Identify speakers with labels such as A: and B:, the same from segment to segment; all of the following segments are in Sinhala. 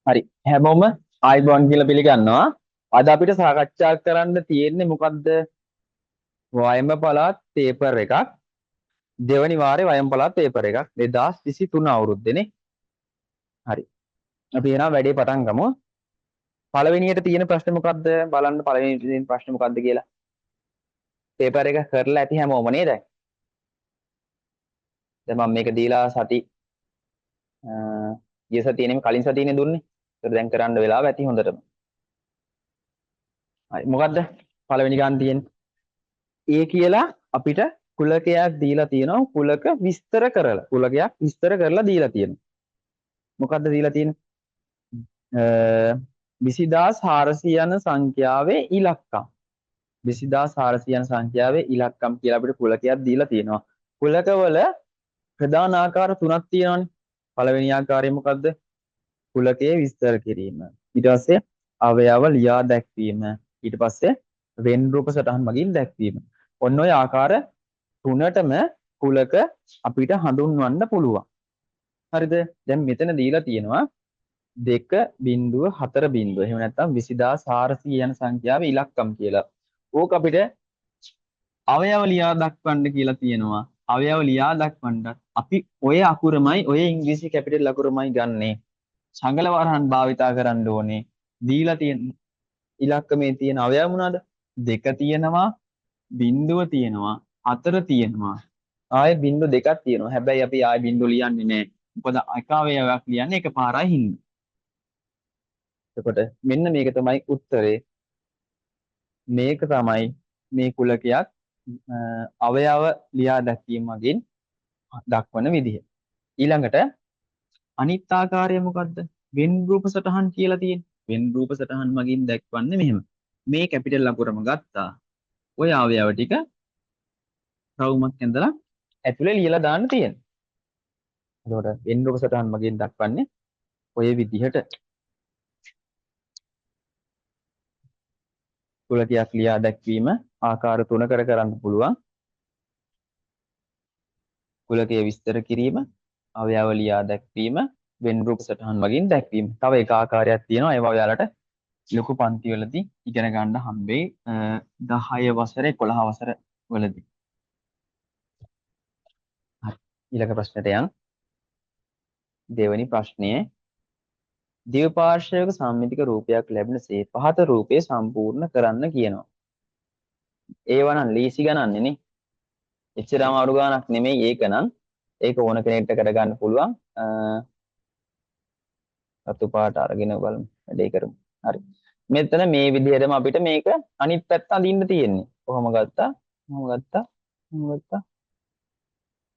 A: හරි. හැමෝම ආයිබෝන් කියලා පිළිගන්නවා. අද අපිට සාකච්ඡා කරන්න තියෙන්නේ මොකද්ද? වයඹ පළාත් පේපර් එකක්. දෙවනි වාරේ වයඹ පළාත් පේපර් එකක් 2023 අවුරුද්දේනේ. හරි. අපි එනවා වැඩේ පටන් ගමු. පළවෙනියට තියෙන ප්‍රශ්නේ මොකද්ද? බලන්න පළවෙනියට තියෙන ප්‍රශ්නේ මොකද්ද කියලා. පේපර් එක කරලා ඇති හැමෝම නේද? දැන් මම මේක දීලා සති ගිය සතියේ නෙමෙයි කලින් සතියේනේ දුන්නේ. ඒක දැන් කරන්න වෙලාව ඇති හොඳටම. හරි. මොකද්ද? පළවෙනි ගන්න තියෙන්නේ. ඒ කියලා අපිට කුලකයක් දීලා තියෙනවා. කුලක විස්තර කරලා. කුලකයක් විස්තර කරලා දීලා තියෙනවා. මොකද්ද දීලා තියෙන්නේ? 20400 යන සංඛ්‍යාවේ ඉලක්කම්. 20400 යන සංඛ්‍යාවේ ඉලක්කම් කියලා අපිට කුලකයක් දීලා තියෙනවා. කුලකවල ප්‍රධාන ආකාර තුනක් තියෙනවානේ. පළවෙනි ආකාරය මොකද්ද? කුලකයේ විස්තර කිරීම. ඊට පස්සේ අවයව ලියා දැක්වීම. ඊට පස්සේ වෙන් රූප සටහන් මගින් දැක්වීම. ඔන්න ඔය ආකාර තුනටම කුලක අපිට හඳුන්වන්න පුළුවන්. හරිද? දැන් මෙතන දීලා තියෙනවා 2.4. එහෙම නැත්නම් 20400 යන සංඛ්‍යාවේ ඉලක්කම් කියලා. ඕක අපිට අවයව ලියා දක්වන්න කියලා තියෙනවා. අවයව ලියා දක්වන්නත් අපි ඔය අකුරමයි ඔය ඉංග්‍රීසි කැපිටල් අකුරමයි ගන්නෙ. සංගල වරහන් භාවිතා කරන්න ඕනේ. දීලා තියෙන ඉලක්කමේ තියෙන අවයව මොනවාද? 2 තියෙනවා, බිංදුව තියෙනවා, 4 තියෙනවා. ආයේ බිංදුව 2ක් තියෙනවා. හැබැයි අපි ආයේ බිංදුව ලියන්නේ නැහැ. මොකද එක අවයවයක් ලියන්නේ එකපාරයි හින්දා. එතකොට මෙන්න මේක තමයි උත්තරේ. මේක තමයි මේ කුලකයක් අවයව ලියා දැක්වීම මගින් දක්වන විදිහ. ඊළඟට අනිත් ආකාරය මොකද්ද? වෙන් රූප සටහන් කියලා තියෙන්නේ. වෙන් රූප සටහන් මගින් දැක්වන්නේ මෙහෙම. මේ කැපිටල් අකුරම ගත්තා. ඔය අවයව ටික රවුමක් ඇඳලා ඇතුලේ ලියලා දාන්න තියෙනවා. එතකොට වෙන් රූප සටහන් මගින් දක්වන්නේ ඔය විදිහට. කුලකයක් ලියා දැක්වීම ආකාර තුනකට කරන්න පුළුවන්. කුලකයේ විස්තර කිරීම, අවයව ලියා දැක්වීම, වෙන් රූප සටහන් මගින් දැක්වීම. තව එක ආකාරයක් තියෙනවා. ඒවා ඔයාලට ලොකු පන්ති වලදී ඉගෙන ගන්න හම්බෙයි 10 වසර 11 වසර වලදී. හරි. ඊළඟ ප්‍රශ්නට යන්. දෙවෙනි ප්‍රශ්නයේ ද්විපාර්ශ්වයක සම්මිතික රූපයක් ලැබෙනසේ පහත රූපය සම්පූර්ණ කරන්න කියනවා. ඒව නම් ලීසි ගණන්නේ නේ. එච්චරම අඩු ගාණක් නෙමෙයි ඒක නම්. ඒක ඕන කෙනෙක්ට කරගන්න පුළුවන්. රතු පාට අරගෙන බලමු. වැඩේ කරමු. හරි. මෙතන මේ විදිහටම අපිට මේක අනිත් පැත්ත අඳින්න තියෙන්නේ. කොහොම ගත්තා? කොහොම ගත්තා? කොහොම ගත්තා?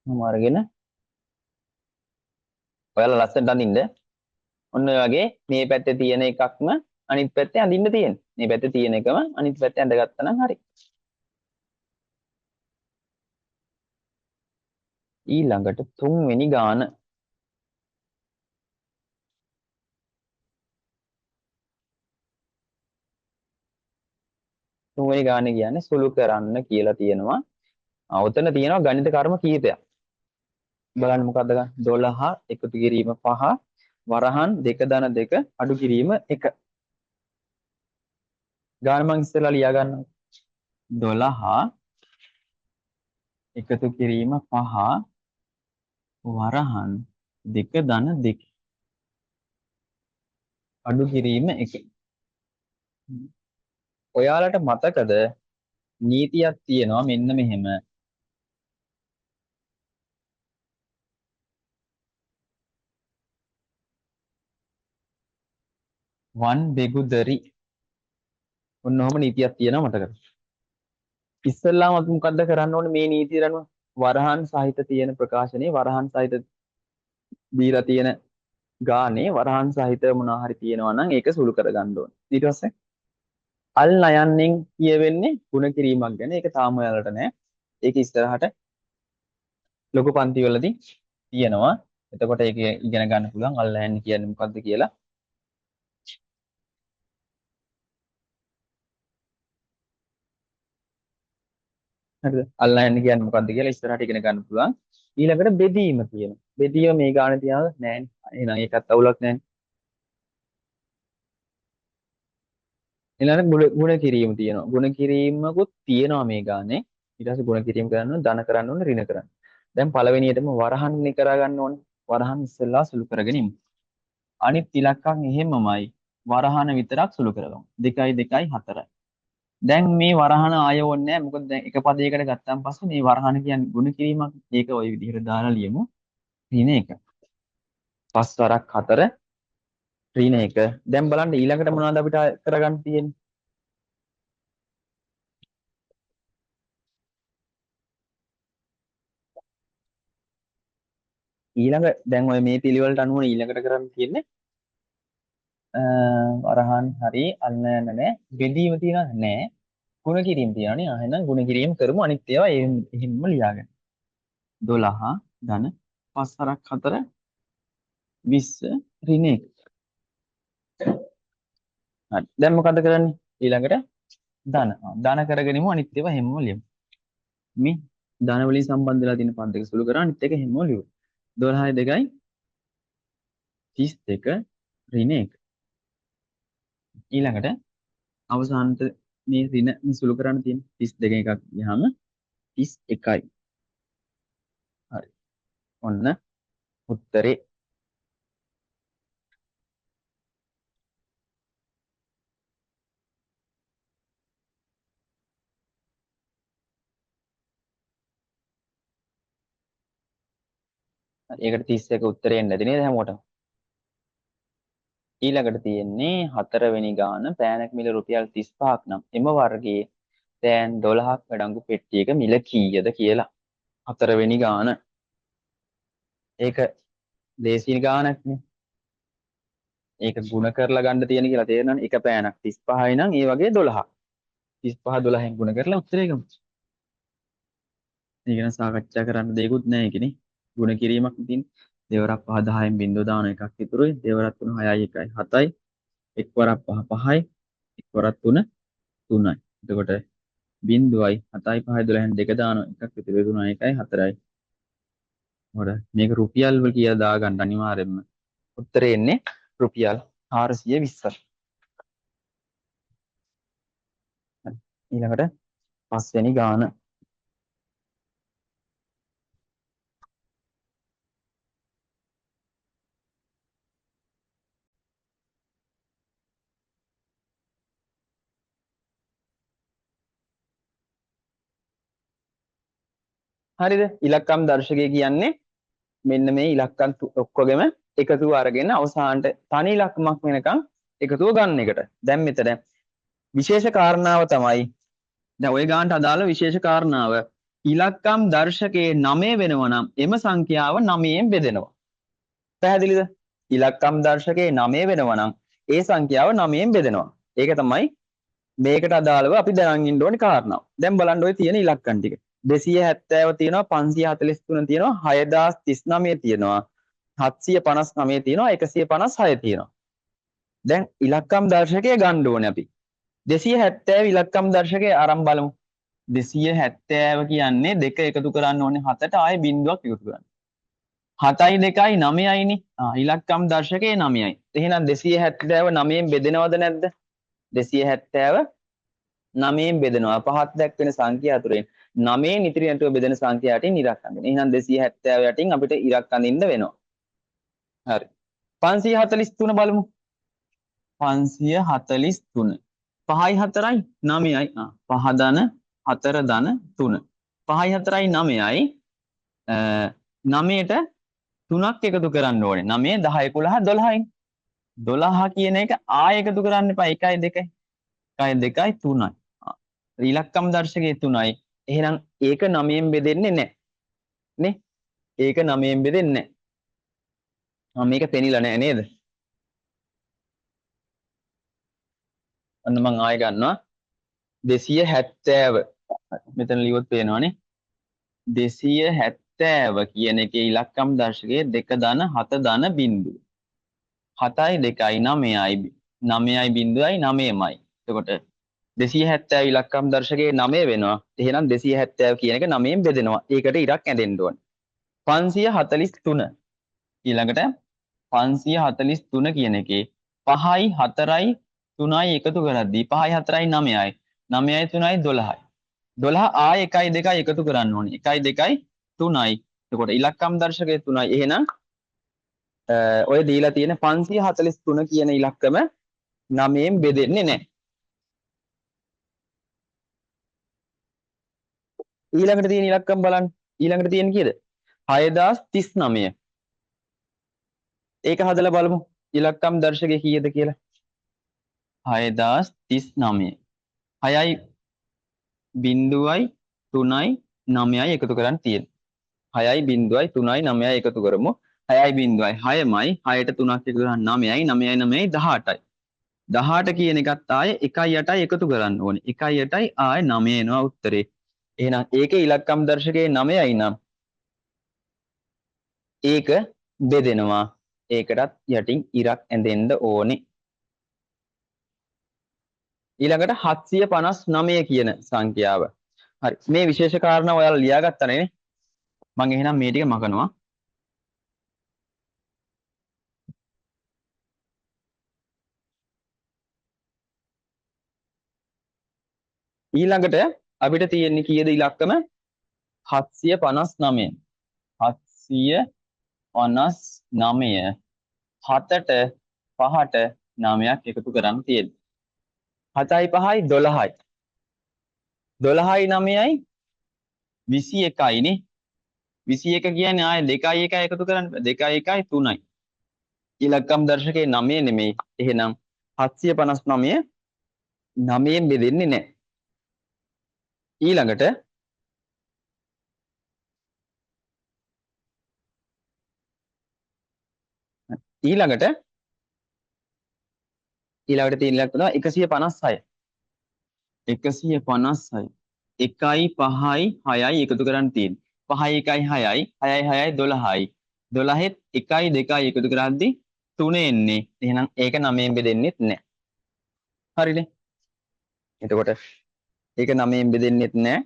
A: මම අරගෙන ඔයාලා ලස්සනට අඳින්න. ඔන්න ඔය වගේ මේ පැත්තේ තියෙන එකක්ම අනිත් පැත්තේ අඳින්න තියෙන්නේ. මේ පැත්තේ තියෙන එකම අනිත් පැත්තේ අඳගත්තා නම් හරි. ඊළඟට තුන්වෙනි ගාන. තුන්වෙනි ගාන කියන්නේ සුළු කරන්න කියලා තියෙනවා. ඔතන තියෙනවා ගණිත කර්ම කීපයක්. බලන්න මොකද්ද ගන්න? 12 එකතු කිරීම 5 වරහන් 2 ධන 2 අඩු කිරීම 1. ගාන මං ඉස්සෙල්ලා ලියා ගන්නවා. 12 එකතු කිරීම 5 වරහන් 2 ධන 2 අඩු කිරීම 1. ඔයාලට මතකද නීතියක් තියෙනවා මෙන්න මෙහෙම. වන් බෙගුදරි. ඔන්න ඔහම නීතියක් තියෙනවා මතකද? ඉස්සෙල්ලාම අපි මොකද්ද කරන්න ඕනේ මේ නීතිය අනුව? වරහන් සහිත තියෙන ප්‍රකාශනයේ වරහන් සහිත දීලා තියෙන ගානේ වරහන් සහිත මොනවා හරි තියෙනවා නම් ඒක සුළු කරගන්න ඕනේ. ඊට පස්සේ අල් නයන්නෙන් කියවෙන්නේ ಗುಣ කිරීමක් ගැන. ඒක තාම ඔයාලට නෑ. ඒක ඉස්සරහට ලොකු පන්ති වලදී තියෙනවා. එතකොට ඒක ඉගෙන ගන්න පුළුවන් අල් නයන් කියන්නේ මොකද්ද කියලා. හරිද? අල් නයන් කියන්නේ මොකද්ද කියලා ඉස්සරහට ඉගෙන ගන්න පුළුවන්. ඊළඟට බෙදීම තියෙනවා. බෙදීම මේ ගානේ තියනද නෑනේ. එහෙනම් ඒකත් අවුලක් නෑනේ. ඊළඟට ගුණ කිරීම තියෙනවා. ගුණ කිරීමකුත් තියෙනවා මේ ගානේ. ඊට පස්සේ ගුණ කිරීම කරන්න ඕන, ධන කරන්න ඕන, ඍණ කරන්න. දැන් පළවෙනියටම වරහන් කර ගන්න ඕනේ. වරහන් ඉස්සෙල්ලා සුළු කරගෙන ඉමු. අනිත් ඉලක්කම් එහෙමමයි. වරහන විතරක් සුළු කරගමු. 2යි 2යි 4යි. දැන් මේ වරහන ආය ඕනේ නැහැ. මොකද දැන් එක පදයකට ගත්තාන් පස්සේ මේ වරහන කියන්නේ ගුණ කිරීමක්. ඒක ওই විදිහට දාලා ලියමු. ඍණ 1. 5 වරක් 4 ඍණ 1. දැන් බලන්න ඊළඟට මොනවද අපිට කරගන්න තියෙන්නේ? ඊළඟ දැන් ඔය මේ පිළිවෙලට අනුව ඊළඟට කරන්න තියෙන්නේ වරහන් හරි අන්න නැහැ. බෙදීම තියනවද? නැහැ. ගුණ කිරීම තියනවනේ. එහෙනම් ගුණ කිරීම කරමු. අනිත් ඒවා එහෙම්ම ලියාගන්න. 12 ධන 5 හරක් 4 20 ඍණ 1. හරි. දැන් මොකද කරන්නේ? ඊළඟට ධන. ධන කරගෙනමු අනිත් ඒවා හැමෝම ලියමු. මේ ධන වලින් සම්බන්ධ වෙලා තියෙන පද දෙක සුළු කරා අනිත් එක හැමෝම ලියමු. 12 2යි 32 ඍණ 1. ඊළඟට අවසානට මේ ඍණ සුළු කරන්න තියෙන 32 එකක් ගියාම 31යි. හරි. ඔන්න උත්තරේ. හරි. ඒකට 31 උත්තරේ එන්නේ නැති නේද හැමෝටම? ඊළඟට තියෙන්නේ 4 වෙනි ගාන පෑනක මිල රුපියල් 35ක් නම් එම වර්ගයේ පෑන් 12ක් අඩංගු පෙට්ටියක මිල කීයද කියලා. 4 වෙනි ගාන. ඒක දේශීය ගානක්නේ. ඒක ಗುಣ කරලා ගන්න තියෙන කියලා තේරෙනවනේ. එක පෑනක් 35යි නම් ඒ වගේ 12ක්. 35 12න් ගුණ කරලා උත්තරේ ගමු. ඒක ගැන සාකච්ඡා කරන්න දෙයක්වත් නැහැ ඒකනේ. ගුණ කිරීමක් තියෙන. දෙවරක් 5 10න් බිංදුව දාන එකක් ඉතුරුයි. දෙවරක් 3 6යි 1යි 7යි. එක් වරක් 5 5යි. එක් වරක් 3 3යි. එතකොට බිංදුවයි 7යි 5යි 12න් දෙක දාන එකක් ඉතුරු 3යි 1යි 4යි. හොර මේක රුපියල් වල කියලා දාගන්න අනිවාර්යෙන්ම. උත්තරේ එන්නේ රුපියල් 420යි. ඊළඟට 5 වෙනි ගාන. හරිද? ඉලක්කම් දර්ශකය කියන්නේ මෙන්න මේ ඉලක්කම් ඔක්කොගෙම එකතුව අරගෙන අවසානට තනි ඉලක්කමක් වෙනකන් එකතුව ගන්න එකට. දැන් මෙතන විශේෂ කාරණාව තමයි දැන් ওই ගානට අදාළ විශේෂ කාරණාව ඉලක්කම් දර්ශකයේ 9 වෙනවා නම් එම සංඛ්‍යාව 9ෙන් බෙදෙනවා. පැහැදිලිද? ඉලක්කම් දර්ශකයේ 9 වෙනවා නම් ඒ සංඛ්‍යාව 9ෙන් බෙදෙනවා. ඒක තමයි මේකට අදාළව අපි දැනන් ඉන්න ඕනේ කාරණාව. දැන් බලන්න ඔය තියෙන ඉලක්කම් ටික. 270 තියෙනවා 543 තියෙනවා 6039 තියෙනවා 759 තියෙනවා 156 තියෙනවා. දැන් ඉලක්කම් දර්ශකය ගන්න ඕනේ අපි. 270 ඉලක්කම් දර්ශකය ආරම්භ බලමු. 270 කියන්නේ දෙක එකතු කරන්න ඕනේ 7ට ආයේ බිංදුවක් එකතු කරන්න. 7යි 2යි 9යිනේ. ඉලක්කම් දර්ශකයේ 9යි. එහෙනම් 270 9ෙන් බෙදෙනවද නැද්ද? 270 9ෙන් බෙදෙනවා. පහත් දැක්වෙන සංඛ්‍යා අතුරෙන් 9ෙන් ඉතිරි නැතුව බෙදෙන සංඛ්‍යා යටින් ඉරක් අඳින්න. එහෙනම් 270 යටින් අපිට ඉරක් අඳින්න වෙනවා. හරි. 543 බලමු. 543. 5යි 4යි 9යි. 5 ධන 4 ධන 3. 5යි 4යි 9යි. 9ට 3ක් එකතු කරන්න ඕනේ. 9 10 11 12යි. 12 කියන එක ආයෙ එකතු කරන්න එපා. 1යි 2යි. 1යි 2යි 3යි. ඉලක්කම් දර්ශකයේ 3යි. එහෙනම් ඒක 9ෙන් බෙදෙන්නේ නැහැ. නේ? ඒක 9ෙන් බෙදෙන්නේ නැහැ. මේක පෙනිලා නැහැ නේද? අන්න මම ආයෙ ගන්නවා 270 මෙතන ලියුවොත් පේනවනේ 270 කියන එකේ ඉලක්කම් දර්ශකයේ 2 ධන 7 ධන බිංදුව 7යි 2යි 9යි 9යි බිංදුවයි 9මයි. එතකොට 270 ඉලක්කම් දර්ශකයේ 9 වෙනවා. එහෙනම් 270 කියන එක 9ෙන් බෙදෙනවා. ඒකට ඉරක් ඇදෙන්න ඕනේ. 543 ඊළඟට 543 කියන එකේ 5යි 4යි 3යි එකතු කරද්දී 5යි 4යි 9යි 9යි 3යි 12යි 12 ආය 1යි 2යි එකතු කරන්න ඕනේ 1යි 2යි 3යි එතකොට ඉලක්කම් දර්ශකය 3යි එහෙනම් ඔය දීලා තියෙන 543 කියන ඉලක්කම 9න් බෙදෙන්නේ නැහැ ඊළඟට තියෙන ඉලක්කම් බලන්න ඊළඟට තියෙන කීයද 6039 ඒක හදලා බලමු ඉලක්කම් දර්ශකය කීයද කියලා 6039 6යි බිංදුවයි 3යි 9යි එකතු කරන් තියෙන 6යි බිංදුවයි 3යි 9යි එකතු කරමු 6යි බිංදුවයි 6මයි 6ට 3ක් එකතු කරන් 9යි 9යි 9යි 18යි 18 කියන එකත් ආයේ 1යි 8යි එකතු කරන්න ඕනේ 1යි 8යි ආයේ 9 එනවා උත්තරේ එහෙනම් ඒකේ ඉලක්කම් දර්ශකයේ 9යි නම් ඒක බෙදෙනවා ඒකටත් යටින් ඉරක් ඇඳෙන්න ඕනේ ඊළඟට 759 කියන සංඛ්‍යාව හරි මේ විශේෂ කාරණා ඔයාලා ලියාගත්තා නේ මම එහෙනම් මේ ටික මකනවා ඊළඟට අපිට තියෙන්නේ කීයද ඉලක්කම 759 759 7ට 5ට 9ක් එකතු කරන් තියෙන්නේ 7යි 5යි 12යි 12යි 9යි 21යි නේ 21 කියන්නේ ආයේ 2යි 1යි එකතු කරන්න 2යි 1යි 3යි ඉලක්කම් දර්ශකයේ 9 නෙමෙයි එහෙනම් 759 9න් බෙදෙන්නේ නැහැ ඊළඟට තියෙන ඉලක්ක තමයි 156 156 1යි 5යි 6යි එකතු කරන් තියෙන්නේ 5යි 1යි 6යි 6යි 6යි 12යි 12ෙත් 1යි 2යි එකතු කරද්දී 3 එන්නේ එහෙනම් ඒක 9න් බෙදෙන්නෙත් නැහැ හරිනේ එතකොට ඒක 9න් බෙදෙන්නෙත් නැහැ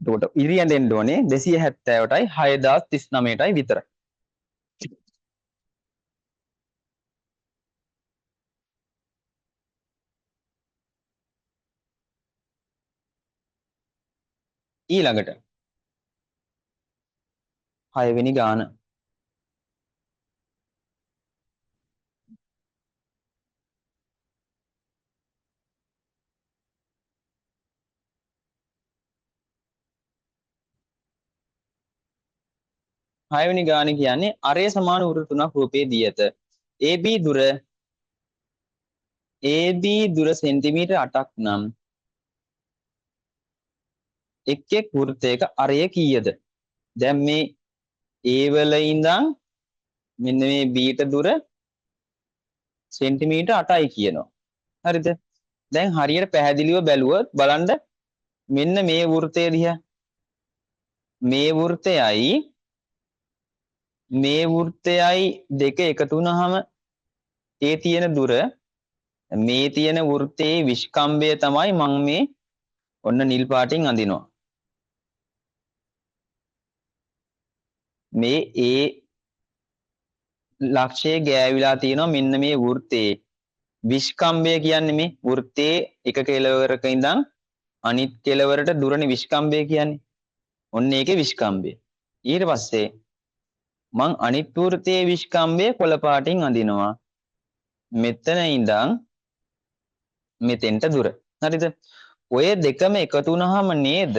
A: එතකොට ඉරියන් දෙන්න ඕනේ 270ටයි 6039ටයි විතරයි ඊළඟට 6 වෙනි ගාන හයවෙනි ගාන කියන්නේ අරය සමාන වෘත්ත තුනක් රූපයේ දී ඇත. AB දුර සෙන්ටිමීටර් 8ක් නම් එක් වෘත්තයක අරය කීයද? දැන් මේ A වල ඉඳන් මෙන්න මේ B ට දුර සෙන්ටිමීටර් 8යි කියනවා. හරිද? දැන් හරියට පැහැදිලිව බැලුවොත් බලන්න මෙන්න මේ වෘත්තය දිහා මේ වෘත්තයයි දෙක එකතු වුනහම ඒ තියෙන දුර මේ තියෙන වෘත්තයේ විස්කම්භය තමයි මම මේ ඔන්න නිල් පාටින් අඳිනවා. මේ ඒ ලක්ෂයේ ගෑවිලා තියෙනවා මෙන්න මේ වෘත්තයේ විස්කම්භය කියන්නේ මේ වෘත්තයේ එක කෙළවරක ඉඳන් අනිත් කෙළවරට දුරනේ විස්කම්භය කියන්නේ. ඔන්න ඒකේ විස්කම්භය. ඊට පස්සේ මං අනිත් වෘත්තයේ විස්කම්භය කොළ පාටින් අඳිනවා. මෙතන ඉඳන් මෙතෙන්ට දුර. හරිද? ඔය දෙකම එකතු වුනහම නේද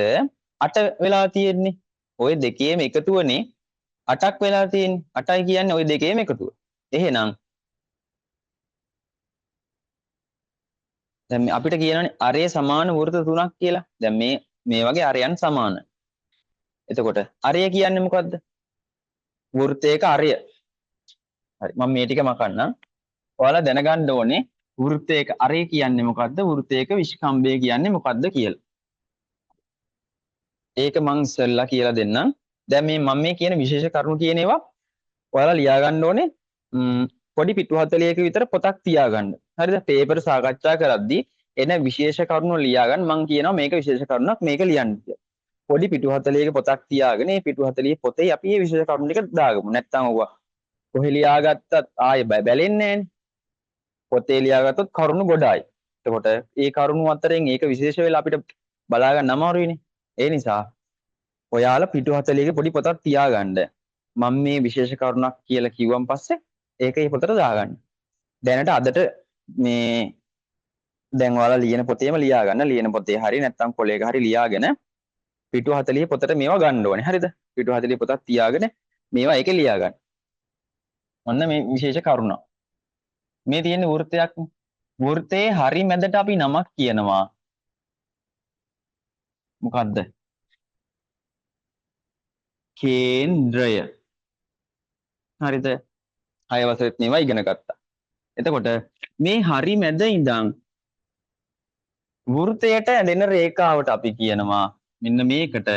A: 8 වෙලා තියෙන්නේ. ඔය දෙකේම එකතුවනේ 8ක් වෙලා තියෙන්නේ. 8යි කියන්නේ ওই දෙකේම එකතුව. එහෙනම් දැන් අපිට කියනවානේ අරය සමාන වෘත්ත තුනක් කියලා. දැන් මේ වගේ අරයන් සමාන. එතකොට අරය කියන්නේ මොකද්ද? වෘත්තයක අරය. හරි මම මේ ටික මකන්නම්. ඔයාලා දැනගන්න ඕනේ වෘත්තයක අරය කියන්නේ මොකද්ද? වෘත්තයක විස්කම්භය කියන්නේ මොකද්ද කියලා. ඒක මං ඉස්සෙල්ලා කියලා දෙන්නම්. දැන් මම මේ කියන විශේෂ කරුණු කියන ඒවා ඔයාලා ලියා ගන්න ඕනේ. පොඩි පිටු 40ක විතර පොතක් තියාගන්න. හරිද? පේපර් සාකච්ඡා කරද්දී එන විශේෂ කරුණු ලියා ගන්න. මං කියනවා මේක විශේෂ කරුණක් මේක ලියන්න කියලා. පොඩි පිටු 40ක පොතක් තියාගෙන මේ පිටු 40 පොතේ අපි මේ විශේෂ කරුණු ටික දාගමු. නැත්තම් ඔවා කොහේ ලියාගත්තත් ආයෙ බැලෙන්නේ නැහැනේ. පොතේ ලියාගත්තොත් කරුණු ගොඩායි. එතකොට ඒ කරුණු අතරින් ඒක විශේෂ වෙලා අපිට බලා ගන්න අමාරුයිනේ. ඒ නිසා ඔයාලා පිටු 40 පොඩි පොතක් තියාගන්න. මම මේ විශේෂ කරුණක් කියලා කිව්වන් පස්සේ ඒක ඒ පොතට දාගන්න. දැනට අදට මේ දැන් ඔයාලා ලියන පොතේම ලියාගන්න. ලියන පොතේ හරි නැත්නම් කොලයක හරි ලියාගෙන පිටු 40 පොතට මේවා ගන්න ඕනේ. හරිද? පිටු 40 පොතක් තියාගෙන මේවා ඒකේ ලියාගන්න. ඔන්න මේ විශේෂ කරුණ. මේ තියෙන වෘත්තයක්. වෘත්තේ හරි මැදට අපි නමක් කියනවා. මොකද්ද? කේන්ද්‍රය. හරිද? 6 වසරේත් මේවා ඉගෙන ගත්තා. එතකොට මේ හරි මැද ඉඳන් වෘත්තයට ඇදෙන රේඛාවට අපි කියනවා මෙන්න මේකට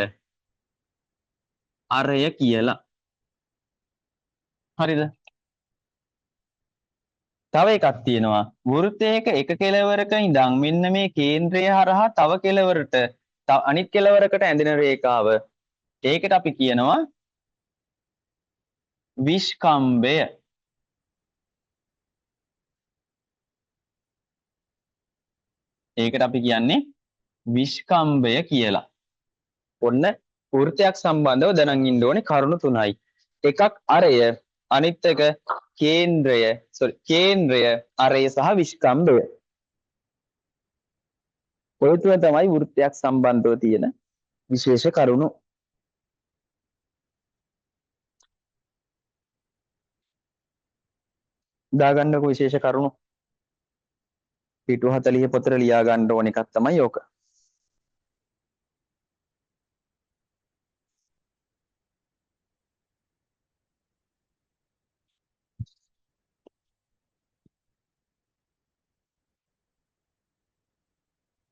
A: අරය කියලා. හරිද? තව එකක් තියෙනවා. වෘත්තයක එක කෙළවරක ඉඳන් මෙන්න මේ කේන්ද්‍රය හරහා තව කෙළවරට අනිත් කෙළවරකට ඇදෙන රේඛාව. ඒකට අපි කියනවා විස්කම්භය. ඒකට අපි කියන්නේ විස්කම්භය කියලා. ඔන්න වෘත්තයක් සම්බන්ධව දැනන් ඉන්න ඕනේ කරුණු තුනයි. එකක් අරය, අනිත් එක කේන්ද්‍රය, කේන්ද්‍රය, අරය සහ විස්කම්භය. ඔය තුන තමයි වෘත්තයක් සම්බන්ධව තියෙන විශේෂ කරුණු. දාගන්නකො විශේෂ කරුණු. පිටු 40 පොතට ලියා ගන්න ඕන එකක් තමයි ඕක.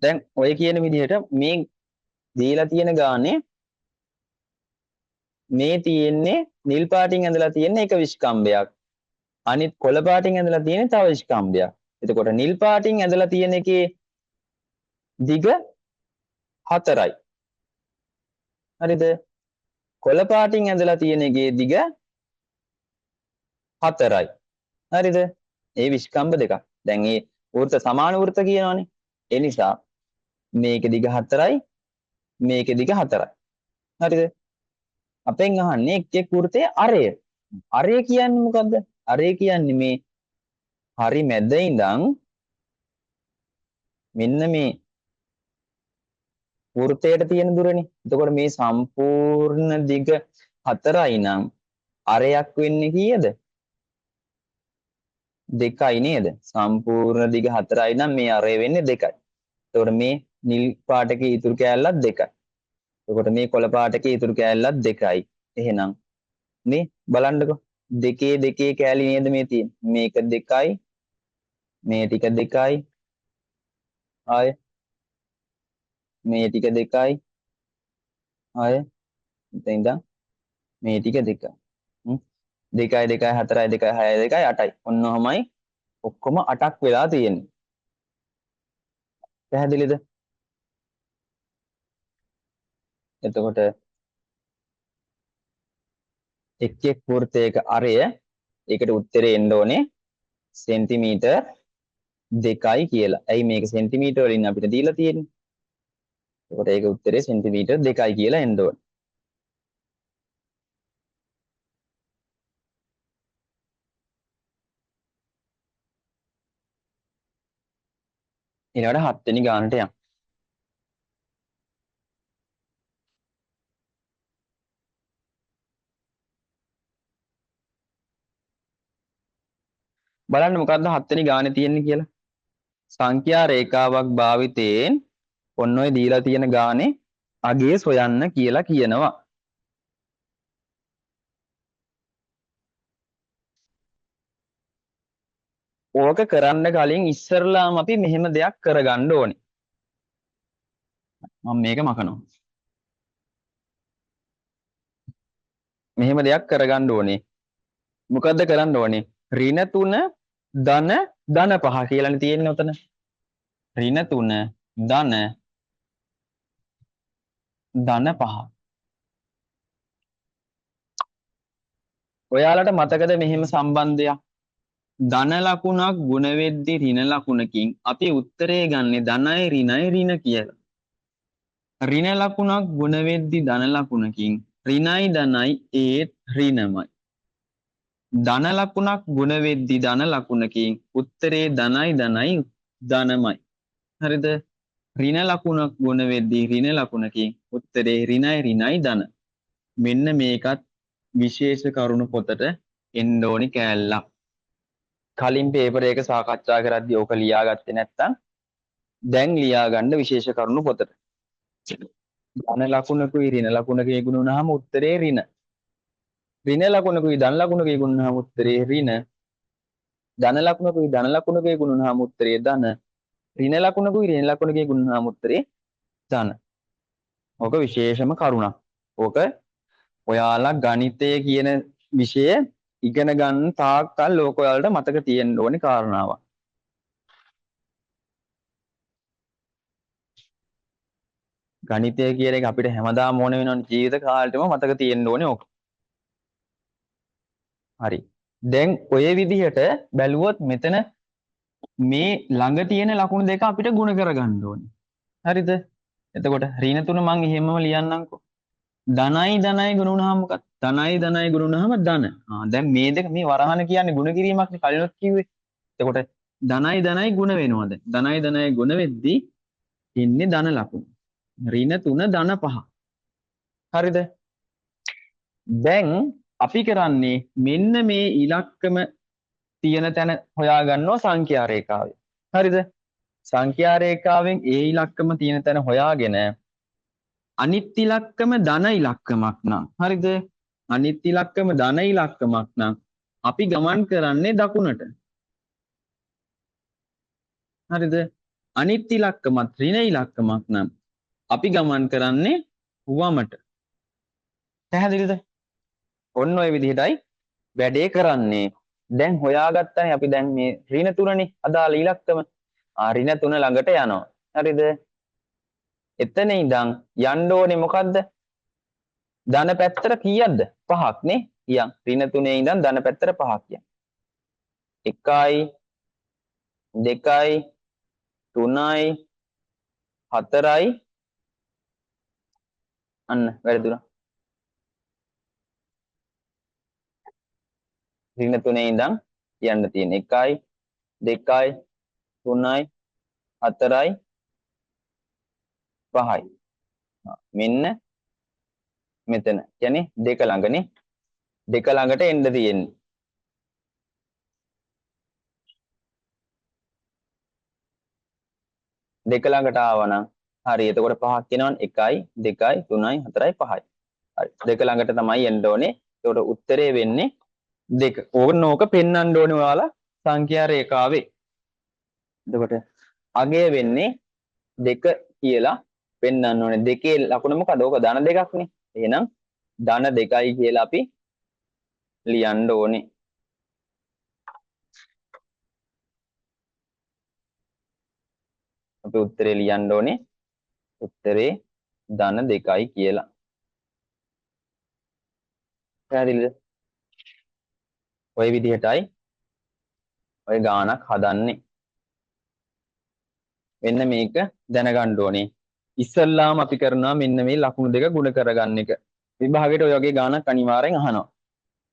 A: දැන් ඔය කියන විදිහට මේ දීලා තියෙන ගානේ මේ තියෙන්නේ නිල් පාටින් ඇඳලා තියෙන එක විස්කම්භයක්. අනිත් කොළ පාටින් ඇඳලා තියෙන තව විස්කම්භයක්. එතකොට නිල් පාටින් ඇඳලා තියෙන එකේ දිග 4යි. හරිද? කොළ පාටින් ඇඳලා තියෙන එකේ දිග 4යි. හරිද? ඒ විස්කම්භ දෙකක්. දැන් මේ වෘත්ත සමාන වෘත්ත කියනවනේ. ඒ නිසා මේකේ දිග 4යි මේකේ දිග 4යි. හරිද? අපෙන් අහන්නේ එක් වෘත්තයේ අරය. අරය කියන්නේ මොකද්ද? අරය කියන්නේ මේ හරි මැද ඉඳන් මෙන්න මේ වෘත්තයට තියෙන දුරනේ. එතකොට මේ සම්පූර්ණ දිග 4යි නම් අරයක් වෙන්නේ කීයද? 2යි නේද? සම්පූර්ණ දිග 4යි නම් මේ අරය වෙන්නේ 2යි. එතකොට මේ නිල් පාටකේ ඉතුරු කෑල්ලත් 2යි. එතකොට මේ කොළ පාටකේ ඉතුරු කෑල්ලත් 2යි. එහෙනම් මේ බලන්නකො දෙකේ කෑලි නේද මේ තියෙන්නේ. මේක 2යි. මේ ටික 2යි. ආය මේ ටික 2යි. ආය මෙතන ඉඳන් මේ ටික 2යි. 2යි 2යි 4යි 2යි 6යි 2යි 8යි. ඔන්න ඔහමයි ඔක්කොම 8ක් වෙලා තියෙන්නේ. පැහැදිලිද? එතකොට එක් වෘත්තයක අරය ඒකට උත්තරේ එන්න ඕනේ සෙන්ටිමීටර් 2යි කියලා. ඇයි මේක සෙන්ටිමීටර වලින් අපිට දීලා තියෙන්නේ? එතකොට ඒක උත්තරේ සෙන්ටිමීටර් 2යි කියලා එන්න ඕනේ. ඊළඟට 7 වෙනි ගානට යමු. බලන්න මොකද්ද 7 වෙනි ගානේ තියෙන්නේ කියලා. සංඛ්‍යා රේඛාවක් භාවිතයෙන් ඔන්න ඔය දීලා තියෙන ගානේ අගය සොයන්න කියලා කියනවා. ඕක කරන්න කලින් ඉස්සරලාම අපි මෙහෙම දෙයක් කරගන්න ඕනේ. මම මේක මකනවා. මෙහෙම දෙයක් කරගන්න ඕනේ. මොකද්ද කරන්න ඕනේ? ඍණ 3 ධන 5 කියලානේ තියෙන්නේ උතන. ඍණ 3 ධන 5. ඔයාලට මතකද මෙහෙම සම්බන්ධයක්? ධන ලකුණක් ගුණ වෙද්දි ඍණ ලකුණකින් අපි උත්තරේ ගන්නේ ධනයි ඍණයි ඍණ කියලා. ඍණ ලකුණක් ගුණ වෙද්දි ධන ලකුණකින් ඍණයි ධනයි ඒත් ඍණමයි. ධන ලකුණක් ගුණ වෙද්දි ධන ලකුණකින් උත්තරේ ධනයි ධනයි ධනමයි. හරිද? ඍණ ලකුණක් ගුණ වෙද්දි ඍණ ලකුණකින් උත්තරේ ඍණයි ඍණයි ධන. මෙන්න මේකත් විශේෂ කරුණු පොතට එන්න ඕනි කෑල්ලක්. කලින් පේපර් එක සාකච්ඡා කරද්දී ඕක ලියාගත්තේ නැත්නම් දැන් ලියා ගන්න විශේෂ කරුණු පොතට. ධන ලකුණකුයි ඍණ ලකුණකේ ගුණ වුණාම උත්තරේ ඍණ. ඍණ ලකුණකුයි ධන ලකුණකේ ගුණ වුණාම උත්තරේ ඍණ. ධන ලකුණකුයි ධන ලකුණකේ ගුණ වුණාම උත්තරේ ධන. ඍණ ලකුණකුයි ඍණ ලකුණකේ ගුණ වුණාම උත්තරේ ධන. ඕක විශේෂම කරුණක්. ඕක ඔයාලා ගණිතය කියන විෂය ඉගෙන ගන්න තාක්කල් ලෝක ඔයාලට මතක තියෙන්න ඕනේ කාරණාවක්. ගණිතය කියන එක අපිට හැමදාම ඕන වෙනවනේ ජීවිත කාලෙටම මතක තියෙන්න ඕනේ ඕක. හරි. දැන් ඔය විදිහට බැලුවොත් මෙතන මේ ළඟ තියෙන ලකුණු දෙක අපිට ගුණ කරගන්න ඕනේ. හරිද? එතකොට ඍණ තුන මම එහෙමම ලියන්නම්කෝ. ධනයි ධනයි ගුණ වුණාම මොකක්ද? ධනයි ධනයි ගුණ වුණාම ධන. දැන් මේ දෙක මේ වරහන කියන්නේ ගුණ කිරීමක් නේ කලිනුත් කිව්වේ. එතකොට ධනයි ධනයි ගුණ වෙනවද? ධනයි ධනයි ගුණ වෙද්දී ඉන්නේ ධන ලකුණ. ඍණ 3 ධන 5. හරිද? දැන් අපි කරන්නේ මෙන්න මේ ඉලක්කම තියෙන තැන හොයා ගන්නවා සංඛ්‍යා රේඛාවේ. හරිද? සංඛ්‍යා රේඛාවෙන් ඒ ඉලක්කම තියෙන තැන හොයාගෙන අනිත් ඉලක්කම ධන ඉලක්කමක් නම් හරිද? අනිත් ඉලක්කම ධන ඉලක්කමක් නම් අපි ගමන් කරන්නේ දකුණට. හරිද? අනිත් ඉලක්කමත් ඍණ ඉලක්කමක් නම් අපි ගමන් කරන්නේ වමට. පැහැදිලිද? ඔන්න ඔය විදිහටයි වැඩේ කරන්නේ. දැන් හොයාගත්තානේ අපි දැන් මේ ඍණ 3නේ අදාළ ඉලක්කම. ඍණ 3 ළඟට යනවා. හරිද? එතන ඉඳන් යන්න ඕනේ මොකද්ද? ධන පැත්තට කීයක්ද? 5ක් නේ. යන් ඍණ 3 ඉඳන් ධන පැත්තට 5ක් යන්. 1යි 2යි 3යි 4යි අන්න වැරදුනා. ඍණ 3 ඉඳන් යන්න තියෙන 1යි 2යි 3යි 4යි 5යි. මෙන්න මෙතන. කියන්නේ දෙක ළඟනේ. දෙක ළඟට එන්න තියෙන්නේ. දෙක ළඟට ආවනම් හරි. එතකොට 5ක් එනවනේ 1යි 2යි 3යි 4යි 5යි. හරි. දෙක ළඟට තමයි එන්න ඕනේ. එතකොට උත්තරේ වෙන්නේ 2. ඕක පෙන්වන්න ඕනේ ඔයාලා සංඛ්‍යා රේඛාවේ. එතකොට අගය වෙන්නේ 2 කියලා පෙන්වන්න ඕනේ. දෙකේ ලකුණ මොකද? ඕක ධන දෙකක් නේ. එහෙනම් ධන 2යි කියලා අපි ලියන්න ඕනේ. අපි උත්තරේ ලියන්න ඕනේ. උත්තරේ ධන 2යි කියලා. පැහැදිලිද? ඔය විදිහටයි ඔය ගානක් හදන්නේ. මෙන්න මේක දැනගන්න ඕනේ. ඉස්සල්ලාම අපි කරනවා මෙන්න මේ ලකුණු දෙක ගුණ කරගන්න එක. විභාගයට ඔය වගේ ගානක් අනිවාර්යෙන් අහනවා.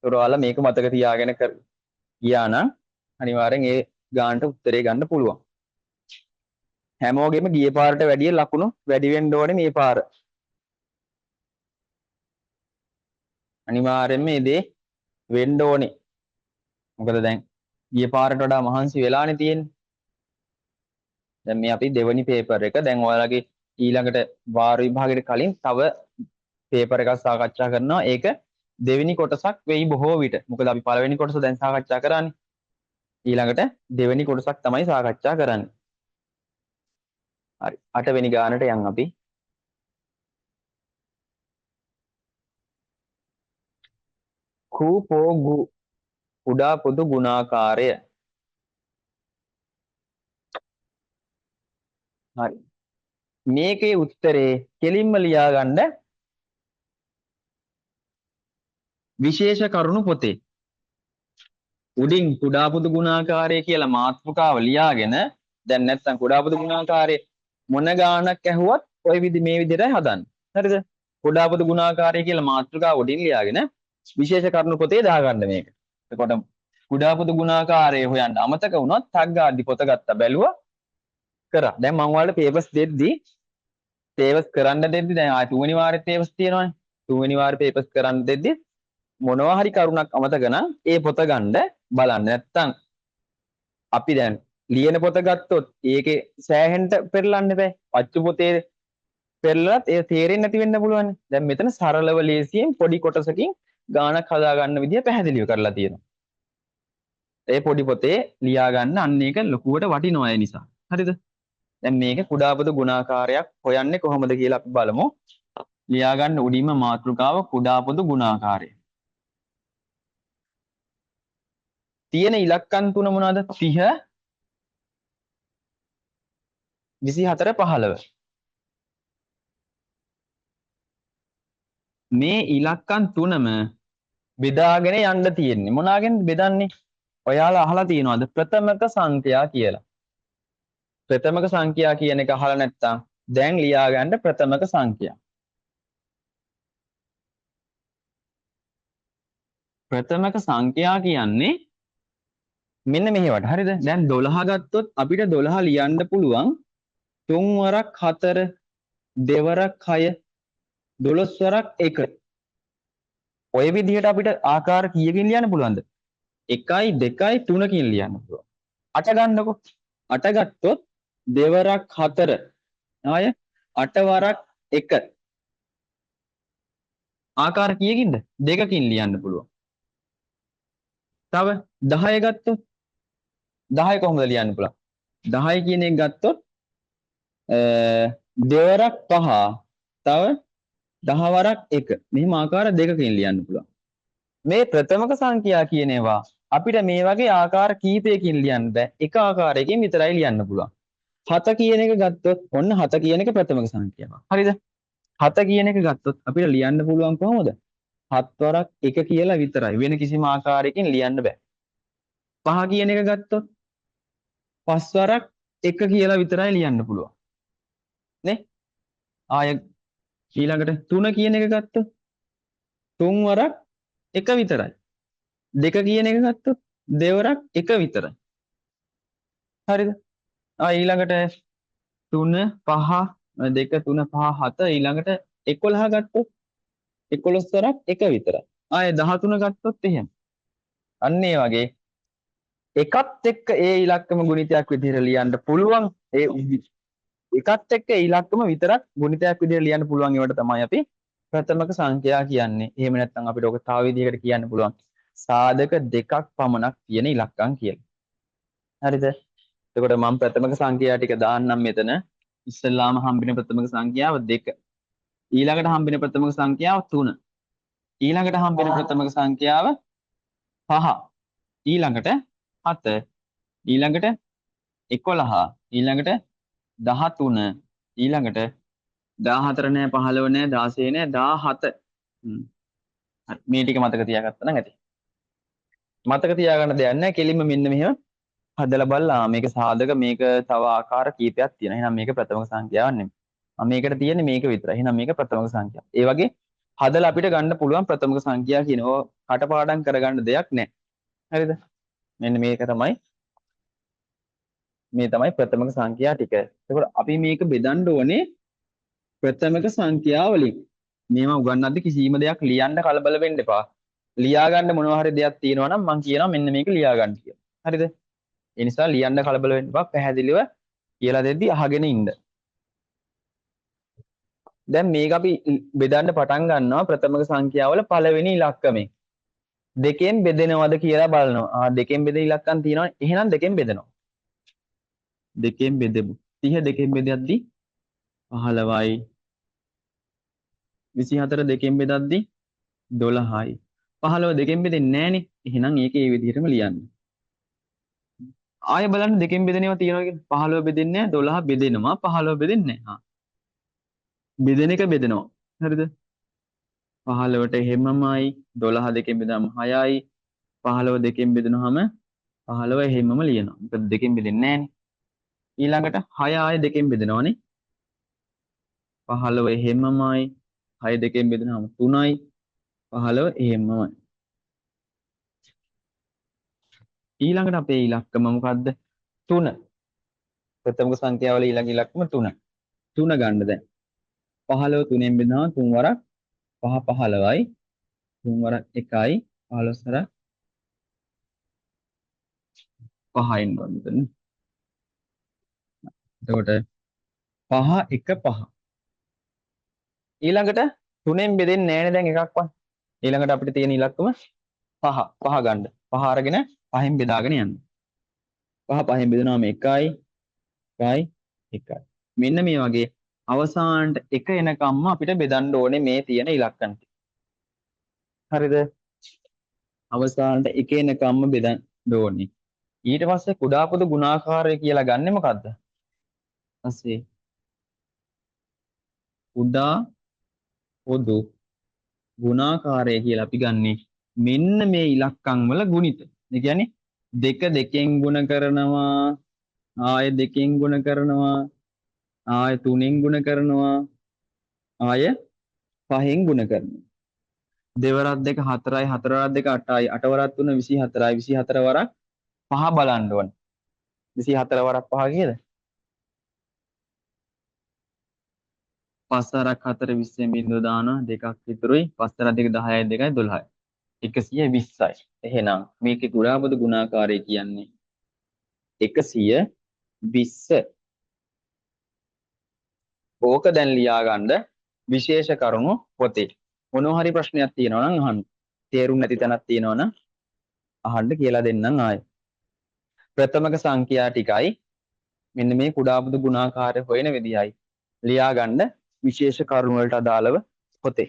A: ඒතර ඔයාලා මේක මතක තියාගෙන ගියා නම් අනිවාර්යෙන් ඒ ගානට උත්තරේ ගන්න පුළුවන්. හැමෝගෙම ගිය පාරට වැඩිය ලකුණු වැඩි වෙන්න ඕනේ මේ පාර. අනිවාර්යෙන්ම මේ දේ වෙන්න ඕනේ. මොකද දැන් ගිය පාරට වඩා මහන්සි වෙලානේ තියෙන්නේ. දැන් මේ අපි දෙවනි පේපර් එක දැන් ඔයාලගේ ඊළඟට වාර විභාගයට කලින් තව පේපර් එකක් සාකච්ඡා කරනවා. ඒක දෙවෙනි කොටසක් වෙයි බොහෝ විට. මොකද අපි පළවෙනි කොටස දැන් සාකච්ඡා කරානේ. ඊළඟට දෙවෙනි කොටසක් තමයි සාකච්ඡා කරන්නේ. හරි. 8 වෙනි ගානට යන් අපි. කූපෝ ගු කුඩා පොදු ගුණාකාරය. හරි. මේකේ උත්තරේ කෙලින්ම ලියා ගන්න විශේෂ කරුණු පොතේ. උඩින් කුඩා පොදු ගුණාකාරය කියලා මාතෘකාව ලියාගෙන දැන් නැත්තම් කුඩා පොදු ගුණාකාරයේ මොන ගාණක් ඇහුවත් ওই මේ විදිහටයි හදන්නේ. හරිද? කුඩා පොදු ගුණාකාරය කියලා මාතෘකාව උඩින් ලියාගෙන විශේෂ කරුණු පොතේ දාගන්න මේක. එතකොට කුඩා පොදු ගුණාකාරය හොයන්න අමතක වුණොත් ටග් ගාද්දි පොත ගත්තා බැලුවා කරා. දැන් මම ඔයාලට පේපර්ස් දෙද්දි පේපර්ස් කරන්න දෙද්දි දැන් ආ තුන්වෙනි වාරේ පේපර්ස් තියෙනවානේ. තුන්වෙනි වාරේ පේපර්ස් කරන්න දෙද්දි මොනවා හරි කරුණක් අමතක නම් ඒ පොත ගන්න බලන්න. නැත්තම් අපි දැන් ලියන පොත ගත්තොත් ඒකේ සෑහෙන්න පෙරලන්න බෑ. පච්චු පොතේ පෙරලලත් ඒ තේරෙන්නේ නැති වෙන්න පුළුවන්. දැන් මෙතන සරලව ලේසියෙන් පොඩි කොටසකින් ගානක් හදා ගන්න විදිය පැහැදිලිව කරලා තියෙනවා. ඒ පොඩි පොතේ ලියා ගන්න අන්න ඒක ලොකුවට වටිනවා ඒ නිසා. හරිද? දැන් මේක කුඩාපොදු ගුණාකාරයක් හොයන්නේ කොහොමද කියලා අපි බලමු. ලියා ගන්න උඩින්ම මාතෘකාව කුඩාපොදු ගුණාකාරය. තියෙන ඉලක්කම් තුන මොනවාද? 30 24 15. මේ ඉලක්කම් තුනම බෙදාගෙන යන්න තියෙන්නේ. මොනවාගෙන් බෙදන්නේ? ඔයාලා අහලා තියෙනවද ප්‍රථමක සංඛ්‍යා කියලා? ප්‍රථමක සංඛ්‍යා කියන එක අහලා නැත්නම් දැන් ලියා ගන්න ප්‍රථමක සංඛ්‍යා. ප්‍රථමක සංඛ්‍යා කියන්නේ මෙන්න මෙහෙවට. හරිද? දැන් 12 ගත්තොත් අපිට 12 ලියන්න පුළුවන් 3 වරක් 4 දෙවරක් 6 12 වරක් 1. ඔය විදිහට අපිට ආකාර කීයකින් ලියන්න පුළුවන්ද? 1යි 2යි 3කින් ලියන්න පුළුවන්. 8 ගන්නකො. 8 ගත්තොත් දෙවරක් 4 ආය 8 වරක් 1. ආකාර කීයකින්ද? 2කින් ලියන්න පුළුවන්. තව 10 ගත්තොත් 10 කොහොමද ලියන්න පුළුවන්? 10 කියන එක ගත්තොත් දෙවරක් 5 තව 10 වරක් 1. මෙහිම ආකාර දෙකකින් ලියන්න පුළුවන්. මේ ප්‍රථමක සංඛ්‍යා කියන ඒවා අපිට මේ වගේ ආකාර කීපයකින් ලියන්න බෑ. එක ආකාරයකින් විතරයි ලියන්න පුළුවන්. 7 කියන එක ගත්තොත් ඔන්න 7 කියන එක ප්‍රථමක සංඛ්‍යාවක්. හරිද? 7 කියන එක ගත්තොත් අපිට ලියන්න පුළුවන් කොහොමද? 7 වරක් 1 කියලා විතරයි. වෙන කිසිම ආකාරයකින් ලියන්න බෑ. 5 කියන එක ගත්තොත් 5 වරක් 1 කියලා විතරයි ලියන්න පුළුවන්. නේ? ආය ඊළඟට 3 කියන එක ගත්තොත් 3 වරක් 1 විතරයි. 2 කියන එක ගත්තොත් දෙවරක් 1 විතරයි. හරිද? ඊළඟට 3 5 2 3 5 7 ඊළඟට 11 ගත්තොත් 11 වරක් 1 විතරයි. ආයේ 13 ගත්තොත් එහෙම. අන්න ඒ වගේ එකත් එක්ක ඒ ඉලක්කම ගුණිතයක් විදිහට ලියන්න පුළුවන්. ඒ එකත් එක්ක ඒ ඉලක්කම විතරක් ගුණිතයක් විදිහට ලියන්න පුළුවන් ඒවට තමයි අපි ප්‍රථමක සංඛ්‍යා කියන්නේ. එහෙම නැත්නම් අපිට ඔක තව විදිහකට කියන්න පුළුවන්. සාධක දෙකක් පමණක් තියෙන ඉලක්කම් කියලා. හරිද? එතකොට මම ප්‍රථමක සංඛ්‍යා ටික දාන්නම් මෙතන. ඉස්සෙල්ලාම හම්බෙන ප්‍රථමක සංඛ්‍යාව 2. ඊළඟට හම්බෙන ප්‍රථමක සංඛ්‍යාව 3. ඊළඟට හම්බෙන ප්‍රථමක සංඛ්‍යාව 5. ඊළඟට 7. ඊළඟට 11. ඊළඟට 13. ඊළඟට 14 නෑ 15 නෑ 16 නෑ 17. මේ ටික මතක තියාගත්තා නම් ඇති. මතක තියාගන්න දෙයක් නෑ. කෙලින්ම මෙන්න මෙහෙම හදලා බලලා මේක සාධක මේක තව ආකාර කීපයක් තියෙනවා. එහෙනම් මේක ප්‍රථමක සංඛ්‍යාවක් නෙමෙයි. මේකට තියෙන්නේ මේක විතරයි. එහෙනම් මේක ප්‍රථමක සංඛ්‍යාව. ඒ වගේ හදලා අපිට ගන්න පුළුවන් ප්‍රථමක සංඛ්‍යා කියනවා කටපාඩම් කරගන්න දෙයක් නෑ. හරිද? මෙන්න මේක තමයි මේ තමයි ප්‍රථමක සංඛ්‍යා ටික. එතකොට අපි මේක බෙදන්න ඕනේ ප්‍රථමක සංඛ්‍යා වලින්. මේවා උගන්වද්දි කිසිම දෙයක් ලියන්න කලබල වෙන්න එපා. ලියා ගන්න මොනවා හරි දෙයක් තියෙනවා නම් මම කියනවා මෙන්න මේක ලියා ගන්න කියලා. හරිද? ඒ නිසා ලියන්න කලබල වෙන්න එපා. පැහැදිලිව කියලා දෙද්දි අහගෙන ඉන්න. දැන් මේක අපි බෙදන්න පටන් ගන්නවා ප්‍රථමක සංඛ්‍යාවල පළවෙනි ඉලක්කමෙන්. දෙකෙන් බෙදෙනවද කියලා බලනවා. දෙකෙන් බෙදෙන ඉලක්කම් තියෙනවා. එහෙනම් දෙකෙන් බෙදනවා. දෙකෙන් බෙදෙමු. 30 දෙකෙන් බෙදද්දි 15යි. 24 දෙකෙන් බෙදද්දි 12යි. 15 දෙකෙන් බෙදෙන්නේ නැහනේ. එහෙනම් ඒක ඒ විදිහටම ලියන්න. ආයෙ බලන්න දෙකෙන් බෙදෙනවා තියෙනවා කියන්නේ 15 බෙදෙන්නේ නැහැ 12 බෙදෙනවා 15 බෙදෙන්නේ නැහැ. බෙදෙන එක බෙදෙනවා. හරිද? 15ට එහෙමමයි 12 දෙකෙන් බෙදාම 6යි 15 දෙකෙන් බෙදුනහම 15 එහෙමම ලියනවා. මොකද දෙකෙන් බෙදෙන්නේ නැහනේ. ඊළඟට 6 ආයෙ දෙකෙන් බෙදනවනේ. 15 එහෙමමයි. 6 දෙකෙන් බෙදුනහම 3යි. 15 එහෙමමයි. ඊළඟට අපේ ඉලක්කම මොකද්ද? 3. ප්‍රථමක සංඛ්‍යාවල ඊළඟ ඉලක්කම 3. 3 ගන්න දැන්. 15 3ෙන් බෙදුනහම 3 වරක් 5 15යි. 3 වරක් 1යි. 15 වරක් 5යින් ගන්න. එතකොට 5 1 5. ඊළඟට 3ෙන් බෙදෙන්නේ නැහැනේ දැන් එකක්වත්. ඊළඟට අපිට තියෙන ඉලක්කම 5. 5 ගන්න. 5 අරගෙන 5ෙන් බෙදාගෙන යන්න. 5 5ෙන් බෙදුනහම 1යි 1යි 1යි. මෙන්න මේ වගේ අවසානට 1 එනකම්ම අපිට බෙදන්න ඕනේ මේ තියෙන ඉලක්කන් ටික. හරිද? අවසානට 1 එනකම්ම බෙදන්න ඕනේ. ඊට පස්සේ කුඩා පොදු ගුණාකාරය කියලා ගන්නෙ මොකද්ද? ඊපස්සේ කුඩා පොදු ගුණාකාරය කියලා අපි ගන්නෙ මෙන්න මේ ඉලක්කම් වල ගුණිත. ඒ කියන්නේ 2 2ෙන් ගුණ කරනවා, ආය 2ෙන් ගුණ කරනවා, ආය 3ෙන් ගුණ කරනවා, ආය 5ෙන් ගුණ කරනවා. දෙවරක් 2 4යි, 4 වරක් 2 8යි, 8 වරක් 3 24යි, 24 වරක් 5 බලන්න ඕනේ. 24 වරක් 5 කීයද? 5 වරක් 4 20ෙන් බිඳුව දානවා දෙකක් ඉතුරුයි. 5 වරක් 2 10යි 2යි 12යි. 120යි. එහෙනම් මේකේ ගුණාපද ගුණාකාරය කියන්නේ 120. ඕක දැන් ලියාගන්න විශේෂ කරුණු පොතේ. මොනවා හරි ප්‍රශ්නයක් තියෙනවා නම් අහන්න. තේරුම් නැති තැනක් තියෙනවා නම් අහන්න කියලා දෙන්නම් ආයෙ. ප්‍රථමක සංඛ්‍යා ටිකයි මෙන්න මේ කුඩාපද ගුණාකාරය හොයන විදියයි ලියාගන්න විශේෂ කරුණු වලට අදාළව පොතේ.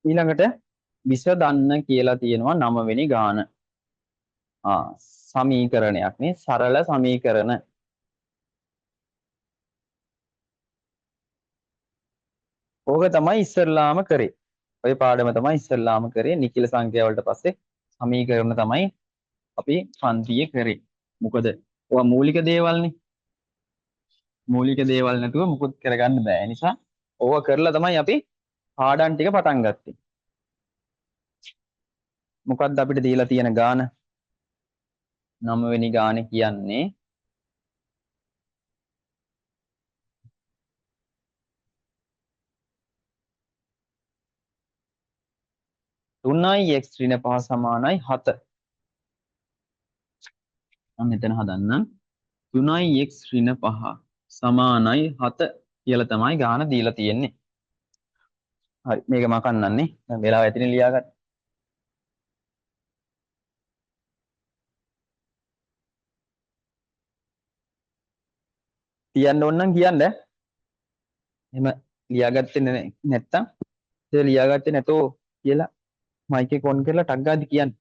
A: ඊළඟට විස දන්න කියලා තියෙනවා 9 වෙනි ගාන. සමීකරණයක් නේ සරල සමීකරණ. ඕක තමයි ඉස්සෙල්ලාම කරේ. ඔය පාඩම තමයි ඉස්සෙල්ලාම කරේ. නිකිල සංඛ්‍යා වලට පස්සේ සමීකරණ තමයි අපි පන්තියේ කරේ. මොකද ඔය මූලික දේවල්නේ. මූලික දේවල් නැතුව මුකුත් කරගන්න බෑ. ඒ නිසා ඕක කරලා තමයි අපි පාඩම් ටික පටන් ගත්තේ. මොකද්ද අපිට දීලා තියෙන ගාන? 9 වෙනි ගාන කියන්නේ 3යි x ඍණ 5 සමානයි 7. මම මෙතන හදන්නම් 3යි x ඍණ 5 සමානයි 7 කියලා තමයි ගාන දීලා තියෙන්නේ. හරි මේක මම කන්නන්නේ. දැන් වෙලාව ඇතිනේ ලියාගන්න. තියන්න ඕන නම් කියන්න. එහෙම ලියාගත්තේ නැත්තම් ඒක ලියාගත්තේ නැතෝ කියලා මයික් එක ඔන් කරලා ටක් ගාදී කියන්න.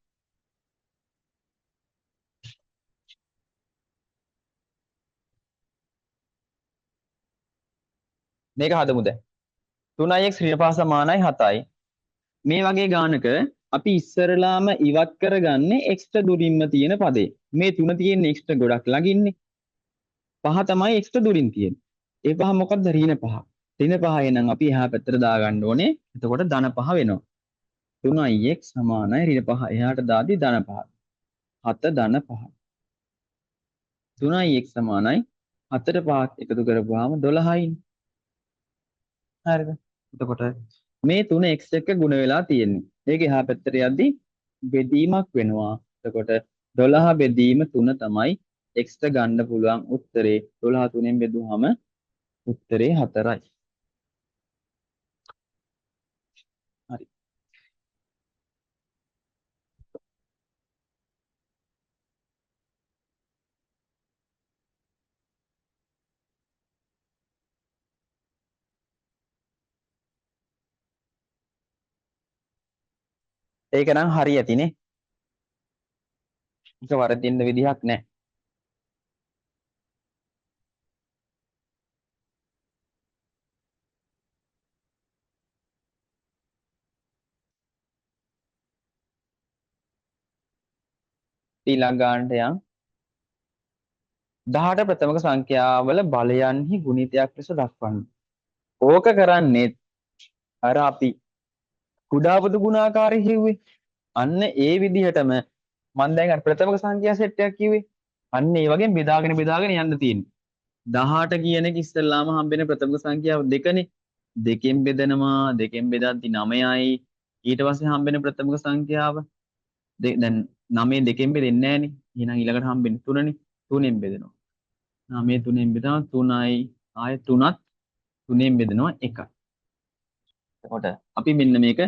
A: මේක හදමු දැන්. 3x ඍණ 5 සමානයි 7යි. මේ වගේ ගානක අපි ඉස්සරලාම ඉවත් කරගන්නේ එක්ස්ට්‍රා දුරින්ම තියෙන පදේ. මේ තුන තියෙන එක්ස්ට්‍රා ගොඩක් ළඟින්නේ. පහ තමයි එක්ස්ට්‍රා දුරින් තියෙන්නේ. ඒ පහ මොකක්ද? ඍණ පහ. ඍණ පහ එනං අපි එහා පැත්තට දාගන්න ඕනේ. එතකොට ධන පහ වෙනවා. 3x සමානයි ඍණ පහ එහාට දාදී ධන පහ. 7 ධන 5. 3x සමානයි 4 5ක් එකතු කරපුවාම 12යි. හරිද? එතකොට මේ 3x එක ගුණ වෙලා තියෙන්නේ. ඒක එහා පැත්තට යද්දි බෙදීමක් වෙනවා. එතකොට 12 බෙදීම 3 තමයි x ට ගන්න පුළුවන් උත්තරේ. 12 3ෙන් බෙදුවහම උත්තරේ 4යි. හරි. ඒක නම් හරි ඇතිනේ. ඒක වරදින්න විදිහක් නැහැ. ඊළඟ ගානට යන් 18 ප්‍රථමක සංඛ්‍යාවල බලයන්හි ගුණිතයක් ලෙස දක්වන්න. ඕක කරන්නේ අර අපි කුඩා පොදු ගුණාකාරය කිව්වේ. අන්න ඒ විදිහටම මම දැන් අර ප්‍රථමක සංඛ්‍යා සෙට් එකක් කිව්වේ. අන්න ඒ වගේ බෙදාගෙන යන්න තියෙන්නේ. 18 කියන එක ඉස්සෙල්ලාම හම්බෙන ප්‍රථමක සංඛ්‍යාව දෙකනේ. දෙකෙන් බෙදනවා. දෙකෙන් බෙදද්දි 9යි. ඊට පස්සේ හම්බෙන ප්‍රථමක සංඛ්‍යාව දැන් 9 දෙකෙන් බෙදෙන්නේ නැහනේ. එහෙනම් ඊළඟට හම්බෙන්නේ 3නේ. 3ෙන් බෙදෙනවා. 9 3ෙන් බෙදනවා 3යි. ආයෙ 3ත් 3ෙන් බෙදෙනවා 1යි. එතකොට අපි මෙන්න මේක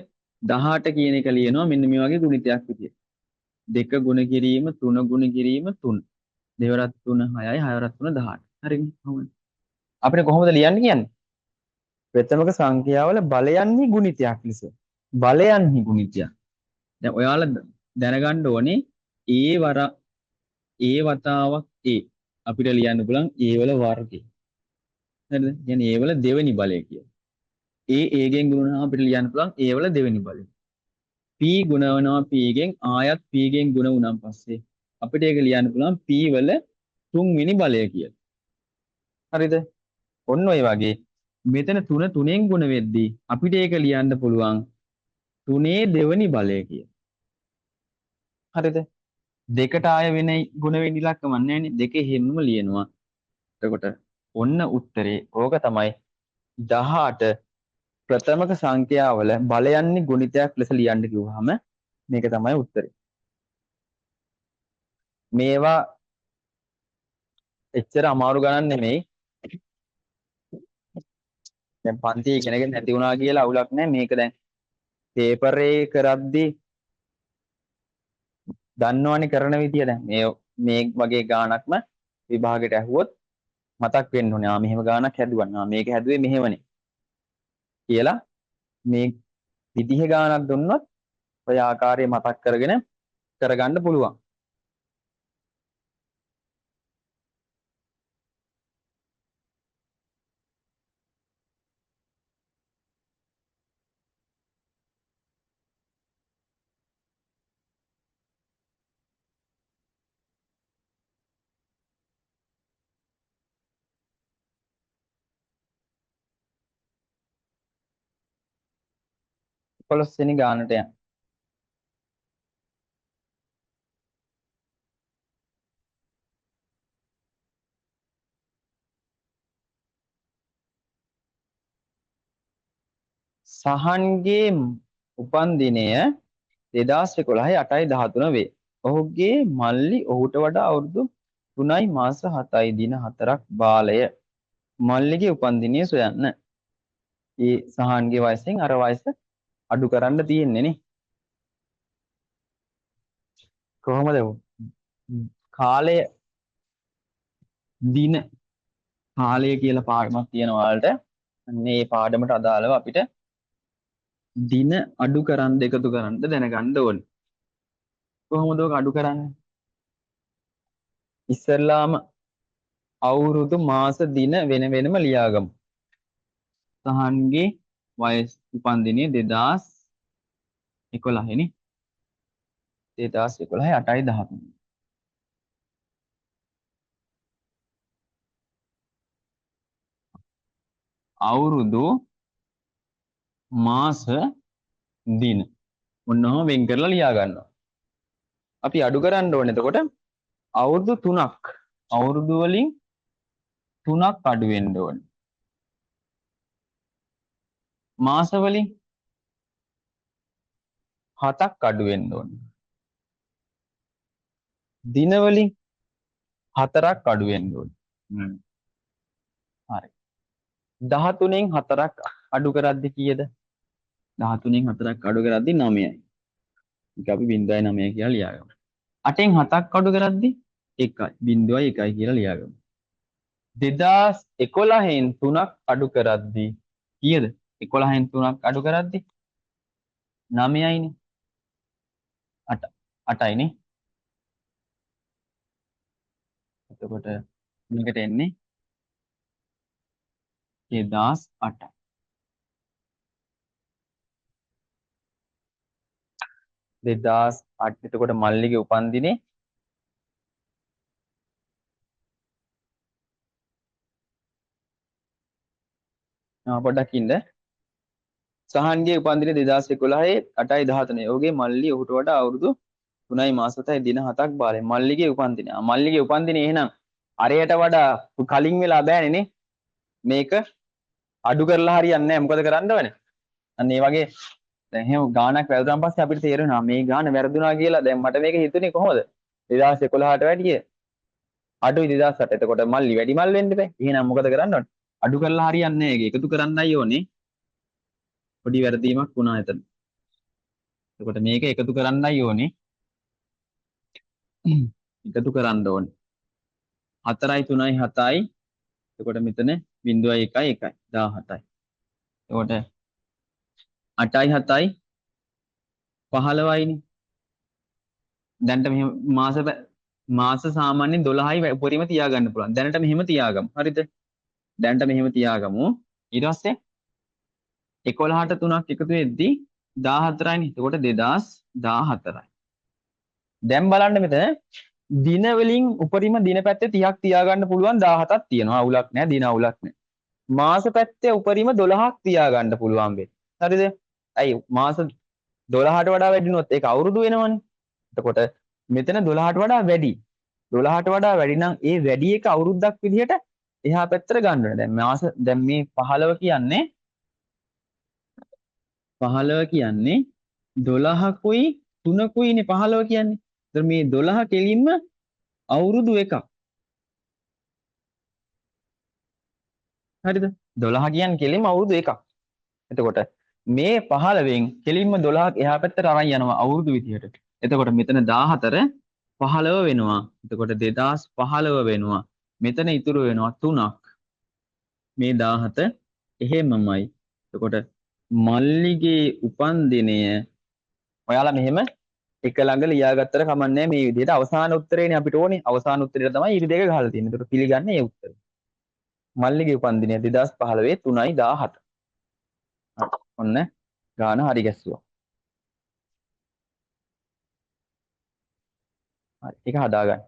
A: 18 කියන එක ලියනවා මෙන්න මේ වගේ ගුණිතයක් විදියට. 2 ගුණ කිරීම 3 ගුණ කිරීම 3. දෙවරක් 3 6යි 6වරක් 3 18. හරිනේ. කොහොමද? අපිට කොහොමද ලියන්න කියන්නේ? ප්‍රථමක සංඛ්‍යාවල බලයන්හි ගුණිතයක් ලෙස. බලයන්හි ගුණිතයක්. දැන් ඔයාලා දැනගන්න ඕනේ ඒ වතාවක් ඒ අපිට ලියන්න පුළුවන් ඒ වල වර්ගය. හරිද? කියන්නේ ඒ වල දෙවෙනි බලය කියලා. ඒගෙන් ගුණනවා අපිට ලියන්න පුළුවන් ඒ වල දෙවෙනි බලය. p ගුණවනවා p ගෙන් ආයත් p ගෙන් ගුණ වුණාන් පස්සේ අපිට ඒක ලියන්න පුළුවන් p වල තුන්වෙනි බලය කියලා. හරිද? ඔන්න ඔය වගේ මෙතන 3 3ෙන් ගුණ වෙද්දී අපිට ඒක ලියන්න පුළුවන් 3 දෙවෙනි බලය කියලා. හරිද? දෙකට ආය වෙන ගුණ වෙන්න ඉලක්කම නැහැ දෙකේ හැමම ලියනවා. එතකොට ඔන්න උත්තරේ ඕක තමයි 18 ප්‍රථමක සංඛ්‍යාවල බලයන්හි ගුණිතයක් ලෙස ලියන්න කිව්වහම මේක තමයි උත්තරේ. මේවා එච්චර අමාරු ගණන් නෙමෙයි. දැන් පන්ති ඉගෙනගෙන නැති වුණා කියලා අවුලක් නැහැ. මේක දැන් පේපරේ කරද්දී දන්නවනේ කරන විදිය දැන් මේ වගේ ගාණක්ම විභාගයට ඇහුවොත් මතක් වෙන්න ඕනේ. මෙහෙම ගාණක් හැදුවා. මේක හැදුවේ මෙහෙමනේ කියලා මේ විදිහ ගාණක් දුන්නොත් ඔය ආකාරයේ මතක් කරගෙන කරගන්න පුළුවන්. පොළොස්වෙනි ගානට යන්න. සහන්ගේ උපන්දිනය 2011 8:13 වේ. ඔහුගේ මල්ලි ඔහුට වඩා අවුරුදු 3යි මාස 7යි දින 4ක් බාලය. මල්ලිගේ උපන්දිනය සොයන්න. ඒ සහන්ගේ වයසෙන් අර වයස අඩු කරන්න තියෙන්නේ නේ. කොහොමද? කාලය දින කාලය කියලා පාඩමක් තියෙනවා ඔයාලට. මේ පාඩමට අදාළව අපිට දින අඩු කරන් එකතු කරන්න දැනගන්න ඕනේ. කොහොමද ඔක අඩු කරන්නේ? ඉස්සෙල්ලාම අවුරුදු මාස දින වෙන වෙනම ලියාගමු. සහන්ගේ වයස උපන්දිනය 2011 11 නේ 2011 8යි 13. අවුරුදු මාස දින මොනවම වෙන් කරලා ලියා ගන්නවා. අපි අඩු කරන්න ඕනේ එතකොට අවුරුදු 3ක්. අවුරුදු වලින් 3ක් අඩු වෙන්න ඕනේ. මාස වලින් 7ක් අඩු වෙන්න ඕනේ. දින වලින් 4ක් අඩු වෙන්න ඕනේ. හරි. 13න් 4ක් අඩු කරද්දි කීයද? 13න් 4ක් අඩු කරද්දි 9යි. ඒක අපි 0.9 කියලා ලියාගමු. 8න් 7ක් අඩු කරද්දි 1යි. 0.1 කියලා ලියාගමු. 2011න් 3ක් අඩු කරද්දි කීයද? 11න් 3ක් අඩු කරද්දි 9යිනේ. 8යිනේ. එතකොට මේකට එන්නේ 2008. 2008 එතකොට මල්ලිගේ උපන්දිනේ පොඩ්ඩක් ඉන්න. සහන්ගේ උපන්දිනේ 2011 8යි 13. ඔහුගේ මල්ලි ඔහුට වඩා අවුරුදු 3යි මාස 7යි දින 7ක් බාලයි. මල්ලිගේ උපන්දිනේ. මල්ලිගේ උපන්දිනේ එහෙනම් අරයට වඩා කලින් වෙලා බෑනේ නේ. මේක අඩු කරලා හරියන්නේ නැහැ. මොකද කරන්න ඕනේ? අන්න ඒ වගේ දැන් එහෙම ගානක් වැරදුනාන් පස්සේ අපිට තේරෙනවා මේ ගාන වැරදුනා කියලා. දැන් මට මේක හිතුනේ කොහොමද? 2011ට වැඩිය අඩුයි 2008. එතකොට මල්ලි වැඩි මල් වෙන්න බෑ. එහෙනම් මොකද කරන්න ඕනේ? අඩු කරලා හරියන්නේ නැහැ. ඒක එකතු කරන්නයි ඕනේ. පොඩි වැරදීමක් වුණා එතන. එතකොට මේක එකතු කරන්නයි ඕනේ. එකතු කරන්න ඕනේ. 4යි 3යි 7යි. එතකොට මෙතන 0.1යි 1යි 17යි. එතකොට 8යි 7යි 15යිනේ. දැන්ට මෙහෙම මාස සාමාන්‍යයෙන් 12යි උපරිම තියාගන්න පුළුවන්. දැනට මෙහෙම තියාගමු. හරිද? දැන්ට මෙහෙම තියාගමු. ඊට පස්සේ 11ට 3ක් එකතු වෙද්දි 14යිනේ. එතකොට 2014යි. දැන් බලන්න මෙතන දින වලින් උපරිම දින පැත්තේ 30ක් තියාගන්න පුළුවන් 17ක් තියෙනවා. අවුලක් නැහැ. දින අවුලක් නැහැ. මාස පැත්තේ උපරිම 12ක් තියාගන්න පුළුවන් වෙයි. හරිද? ඇයි මාස 12ට වඩා වැඩි වුණොත් ඒක අවුරුදු වෙනවනේ. එතකොට මෙතන 12ට වඩා වැඩි. 12ට වඩා වැඩි නම් ඒ වැඩි එක අවුරුද්දක් විදිහට එහා පැත්තට ගන්න ඕනේ. දැන් මේ 15 කියන්නේ 12කුයි 3කුයිනේ 15 කියන්නේ. ඒතර මේ 12 කෙලින්ම අවුරුදු එකක්. හරිද? 12 කියන්නේ කෙලින්ම අවුරුදු එකක්. එතකොට මේ 15න් කෙලින්ම 12ක් එහා පැත්තට අරන් යනවා අවුරුදු විදිහට. එතකොට මෙතන 14 15 වෙනවා. එතකොට 2015 වෙනවා. මෙතන ඉතුරු වෙනවා 3ක්. මේ 17 එහෙමමයි. එතකොට මල්ලිගේ උපන්දිනය ඔයාලා මෙහෙම එක ළඟ ලියාගත්තට කමන්නේ මේ විදිහට අවසාන උත්තරේනේ අපිට ඕනේ. අවසාන උත්තරේ තමයි ඉරි දෙක ගහලා තියෙන්නේ. ඒතකොට පිළිගන්නේ ඒ උත්තරේ. මල්ලිගේ උපන්දිනය 2015 3යි 17. ඔන්න ගාන හරි ගැස්සුවා. හරි. ඒක හදාගන්න.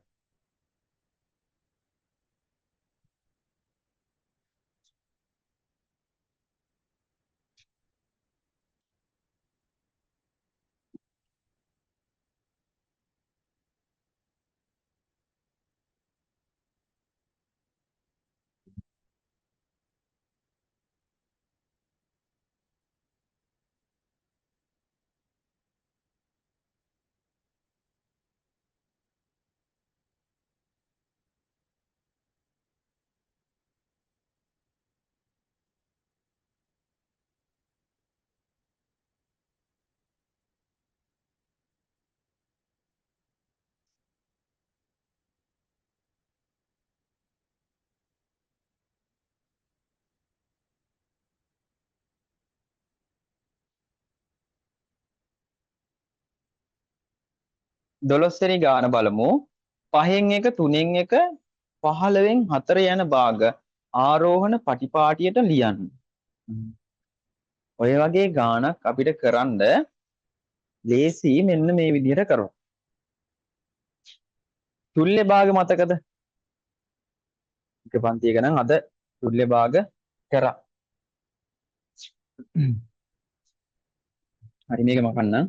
A: දොළොස්වෙනි ගාන බලමු. 5න් 1 3න් 1 15න් 4 යන භාග ආරෝහණ පටිපාටියට ලියන්න. ඔය වගේ ගානක් අපිට කරන්න ලේසි මෙන්න මේ විදිහට කරමු. තුල්්‍ය භාග මතකද? එක පන්තියක නම් අද තුල්්‍ය භාග කරා. හරි මේක මකන්න.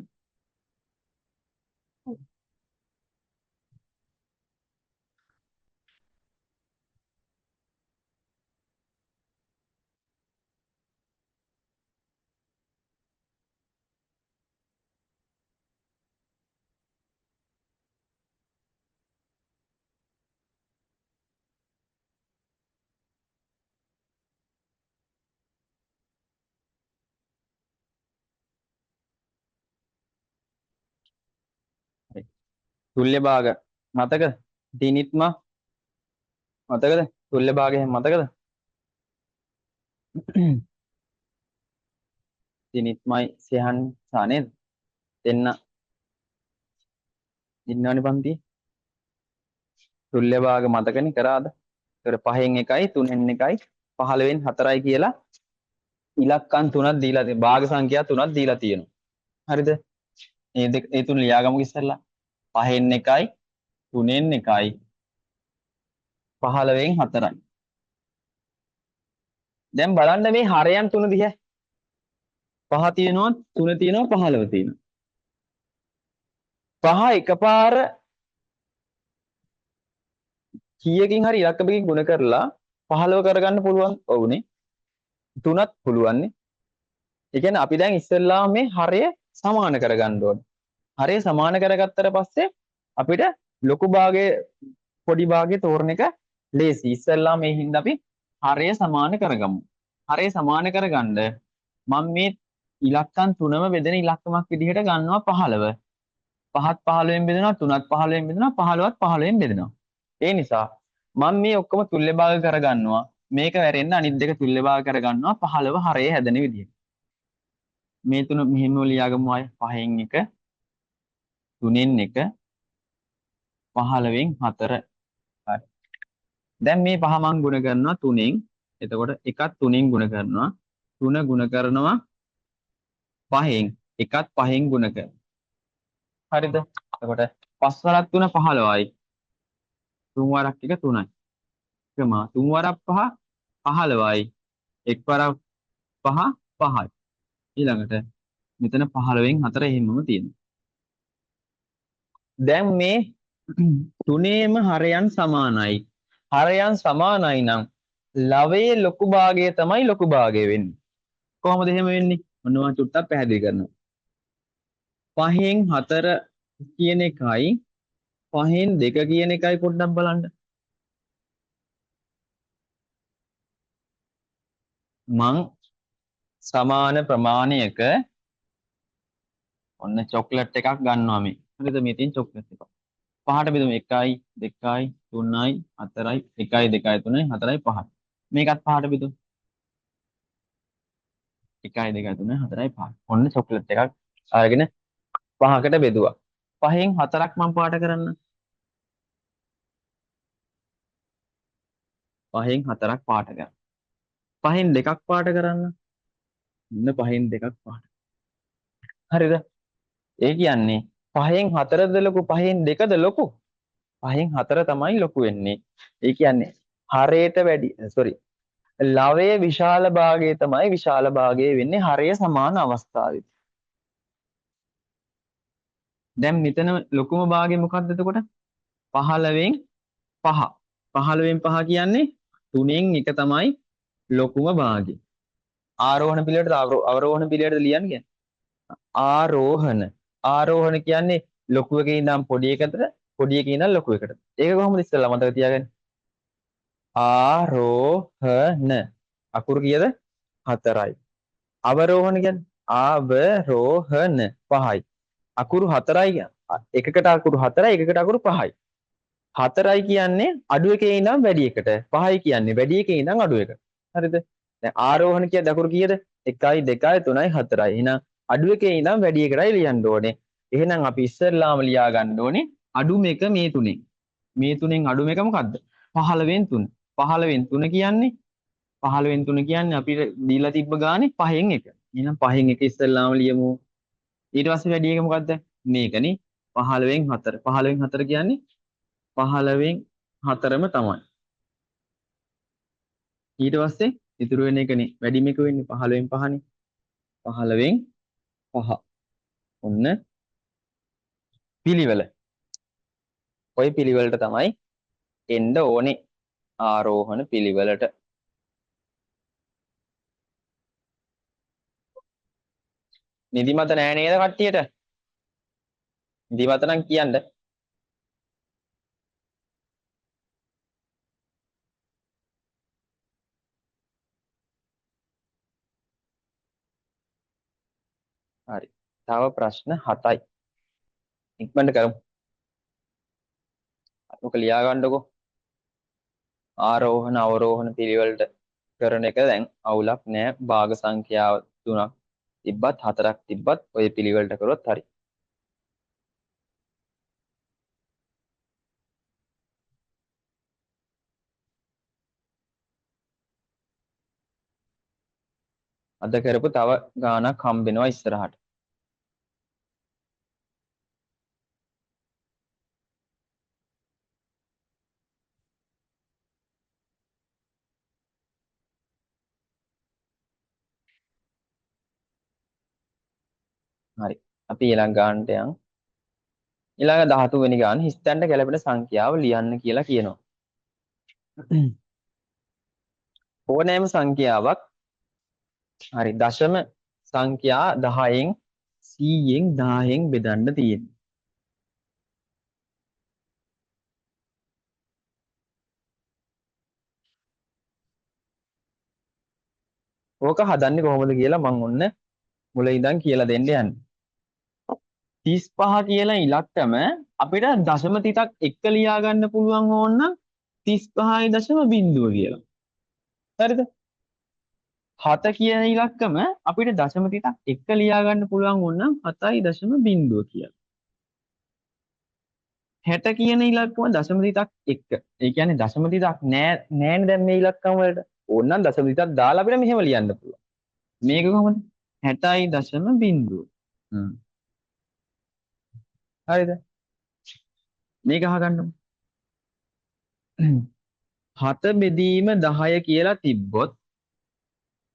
A: තුල්්‍ය භාග මතකද? දිනිත්ම මතකද? තුල්්‍ය භාගය මතකද? දිනිත්මයි සයන් සානේද? දෙන්න ඉන්නවනේ පන්ති. තුල්්‍ය භාග මතකනේ කරාද? ඒතර 5න් 1යි 3න් 1යි 15න් 4යි කියලා ඉලක්කම් තුනක් දීලා තියෙනවා. භාග සංඛ්‍යා තුනක් දීලා තියෙනවා. හරිද? ඒ තුන ලියාගමු ඉස්සෙල්ලා. 5න් 1යි 3න් 1යි 15න් 4යි. දැන් බලන්න මේ හරයන් තුන දිහා. 5 තියෙනවා 3 තියෙනවා 15 තියෙනවා. 5 එකපාර කීයකින් හරි ඉලක්කමකින් ගුණ කරලා 15 කරගන්න පුළුවන්. ඔව්නේ. 3ත් පුළුවන්නේ. ඒ කියන්නේ අපි දැන් ඉස්සෙල්ලා මේ හරය සමාන කරගන්න ඕනේ. හරය සමාන කරගත්තට පස්සේ අපිට ලොකු භාගයේ පොඩි භාගයේ තෝරන එක ලේසි. ඉස්සෙල්ලා මේ හින්දා අපි හරය සමාන කරගමු. හරය සමාන කරගන්න මම මේ ඉලක්කම් තුනම බෙදෙන ඉලක්කමක් විදිහට ගන්නවා 15. 5ත් 15න් බෙදෙනවා 3ත් 15න් බෙදෙනවා 15ත් 15න් බෙදෙනවා. ඒ නිසා මම මේ ඔක්කොම තුල්්‍ය භාග කරගන්නවා. මේක වැරෙන්න අනිත් දෙක තුල්්‍ය භාග කරගන්නවා 15 හරය හැදෙන විදිහට. මේ තුන මෙහෙම ලියාගමු අය 5න් 1 3න් 1 15න් 4. හරි. දැන් මේ පහ මං ගුණ කරනවා 3න්. එතකොට එකත් 3න් ගුණ කරනවා. 3 ගුණ කරනවා 5න්. එකත් 5න් ගුණ කරනවා. හරිද? එතකොට 5 වරක් 3 15යි. 3 වරක් එක 3යි. එකම 3 වරක් 5 15යි. 1 වරක් 5 5යි. ඊළඟට මෙතන 15න් 4 එහෙමම තියෙනවා. දැන් මේ තුනේම හරයන් සමානයි. හරයන් සමානයි නම් ලවයේ ලොකු භාගය තමයි ලොකු භාගය වෙන්නේ. කොහොමද එහෙම වෙන්නේ? ඔන්න මම චුට්ටක් පැහැදිලි කරනවා. 5න් 4 කියන එකයි 5න් 2 කියන එකයි පොඩ්ඩක් බලන්න. මං සමාන ප්‍රමාණයක ඔන්න චොක්ලට් එකක් ගන්නවා මේ. හරිද? මේ තියෙන චොක්ලට් එක. පහට බෙදමු 1යි 2යි 3යි 4යි 1යි 2යි 3යි 4යි 5යි. මේකත් පහට බෙදමු. 1යි 2යි 3යි 4යි 5යි. ඔන්න චොක්ලට් එකක් අරගෙන පහකට බෙදුවා. 5න් 4ක් මම පාට කරන්න. 5න් 4ක් පාට කරන්න. 5න් 2ක් පාට කරන්න. ඉන්න 5න් 2ක් පාට. හරිද? ඒ කියන්නේ 5න් 4ද ලොකු 5න් 2ද ලොකු? 5න් 4 තමයි ලොකු වෙන්නේ. ඒ කියන්නේ හරයට වැඩි ලවයේ විශාල භාගය තමයි විශාල භාගය වෙන්නේ හරය සමාන අවස්ථාවේ. දැන් මෙතන ලොකුම භාගය මොකක්ද එතකොට? 15න් 5. 15න් 5 කියන්නේ 3න් 1 තමයි ලොකුම භාගය. ආරෝහණ පිළිවෙලට අවරෝහණ පිළිවෙලට ලියන්නේ. ආරෝහණ කියන්නේ ලොකු එකේ ඉඳන් පොඩි එකට පොඩි එකේ ඉඳන් ලොකු එකට. ඒක කොහොමද ඉස්සෙල්ලා මතක තියාගන්නේ? ආරෝහණ අකුරු කීයද? 4යි. අවරෝහණ කියන්නේ අවරෝහණ 5යි. අකුරු 4යි. එකකට අකුරු 4යි එකකට අකුරු 5යි. 4යි කියන්නේ අඩු එකේ ඉඳන් වැඩි එකට. 5යි කියන්නේ වැඩි එකේ ඉඳන් අඩු එකට. හරිද? දැන් ආරෝහණ කියන්නේ අකුරු කීයද? 1යි 2යි 3යි 4යි. එහෙනම් අඩු එකේ ඉඳන් වැඩි එකටයි ලියන්න ඕනේ. එහෙනම් අපි ඉස්සෙල්ලාම ලියා ගන්න ඕනේ අඩුම එක මේ තුනෙන්. මේ තුනෙන් අඩුම එක මොකද්ද? 15න් 3. 15න් 3 කියන්නේ 15න් 3 කියන්නේ අපිට දීලා තිබ්බ ගානේ 5න් 1. එහෙනම් 5න් 1 ඉස්සෙල්ලාම ලියමු. ඊට පස්සේ වැඩි එක මොකද්ද? මේකනේ 15න් 4. 15න් 4 කියන්නේ 15න් 4ම තමයි. ඊට පස්සේ ඉතුරු වෙන එකනේ වැඩිම එක වෙන්නේ 15න් 5නේ. 15න් 5. ඔන්න පිළිවෙල. ওই පිළිවෙලට තමයි එන්න ඕනේ. ආරෝහණ පිළිවෙලට. නිදිමත නෑ නේද කට්ටියට? නිදිමත නම් කියන්න. හරි. තව ප්‍රශ්න 7යි. ඉක්මනට කරමු. ඔක ලියා ගන්නකො. ආරෝහණ අවරෝහණ පිළිවෙලට කරන එක දැන් අවුලක් නෑ. භාග සංඛ්‍යාව 3ක් තිබ්බත් 4ක් තිබ්බත් ඔය පිළිවෙලට කරොත් හරි. අද කරපු තව ගානක් හම්බෙනවා ඉස්සරහට. හරි. අපි ඊළඟ ගානට යමු. ඊළඟ 13 වෙනි ගාන හිස්තැනට ගැලපෙන සංඛ්‍යාව ලියන්න කියලා කියනවා. ඕනෑම සංඛ්‍යාවක් හරි දශම සංඛ්‍යා 10න් 100න් 1000න් බෙදන්න තියෙනවා. ඕක හදන්නේ කොහොමද කියලා මම ඔන්න මුල ඉඳන් කියලා දෙන්න යන්නේ. 35 කියලා ඉලක්කම අපිට දශම තිතක් එක්ක ලියා ගන්න පුළුවන් ඕනනම් 35.0 කියලා. හරිද? 7 කියන ඉලක්කම අපිට දශම තිතක් එක්ක ලියා ගන්න පුළුවන් ඕනනම් 7.0 කියලා. 60 කියන ඉලක්කම දශම තිතක් එක්ක. ඒ කියන්නේ දශම තිතක් නෑනේ දැන් මේ ඉලක්කම් වලට. ඕනනම් දශම තිතක් දාලා අපිට මෙහෙම ලියන්න පුළුවන්. මේක කොහොමද? 60.0. හරිද? මේක අහගන්න. 7 බෙදීම 10 කියලා තිබ්බොත්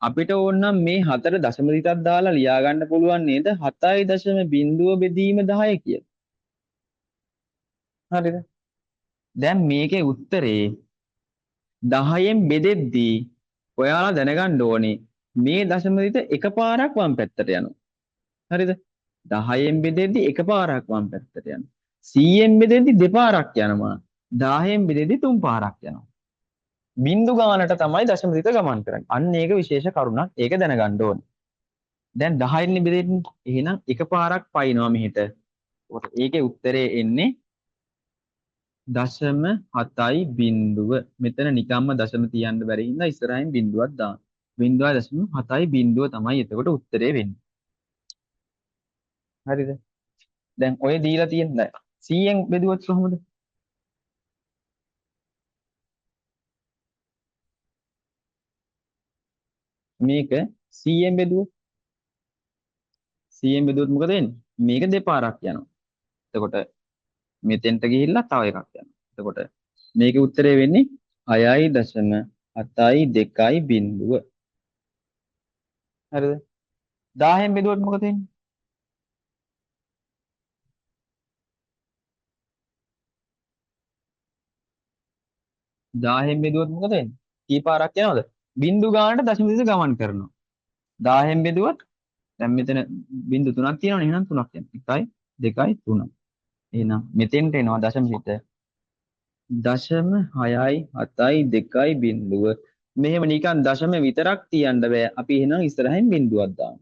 A: අපිට ඕනනම් මේ 4 දශම තිතක් දාලා ලියා ගන්න පුළුවන් නේද? 7.0 බෙදීම 10 කියලා. හරිද? දැන් මේකේ උත්තරේ 10න් බෙදෙද්දී ඔයාලා දැනගන්න ඕනේ මේ දශම තිත එකපාරක් වම් පැත්තට යනවා. හරිද? 10න් බෙදෙද්දී එකපාරක් වම් පැත්තට යනවා. 100න් බෙදෙද්දී දෙපාරක් යනවා. 1000න් බෙදෙද්දී තුන් පාරක් යනවා. බිංදු ගානට තමයි දශම තිත ගමන් කරන්නේ. අන්න ඒක විශේෂ කරුණක්. ඒක දැනගන්න ඕනේ. දැන් 10න් බෙදෙන්නේ එහෙනම් එකපාරක් පයින්නවා මෙහෙට. ඒකේ උත්තරේ එන්නේ 0.7 මෙතන නිකම්ම දශම තියන්න බැරි හින්දා ඉස්සරහින් බිංදුවක් දාන්න. 0.7 තමයි එතකොට උත්තරේ වෙන්නේ. හරිද? දැන් ඔය දීලා තියෙන 100න් බෙදුවොත් කොහොමද? මේක 100න් බෙදුවොත් 100න් බෙදුවොත් මොකද වෙන්නේ? මේක දෙපාරක් යනවා. එතකොට මෙතෙන්ට ගිහිල්ලා තව එකක් යනවා. එතකොට මේකේ උත්තරේ වෙන්නේ 6.72. හරිද? 1000න් බෙදුවොත් මොකද වෙන්නේ? 1000න් බෙදුවොත් මොකද වෙන්නේ? කී පාරක් යනවද? බිංදු ගානට දශම දිශ ගමන් කරනවා. 1000න් බෙදුවොත් දැන් මෙතන බිංදු 3ක් තියෙනවනේ එහෙනම් 3ක් යනවා. 1යි 2යි 3යි. එහෙනම් මෙතෙන්ට එනවා දශම හිත 0.672. මෙහෙම නිකන් දශම විතරක් තියන්න බෑ. අපි එහෙනම් ඉස්සරහින් බිංදුවක් දාමු.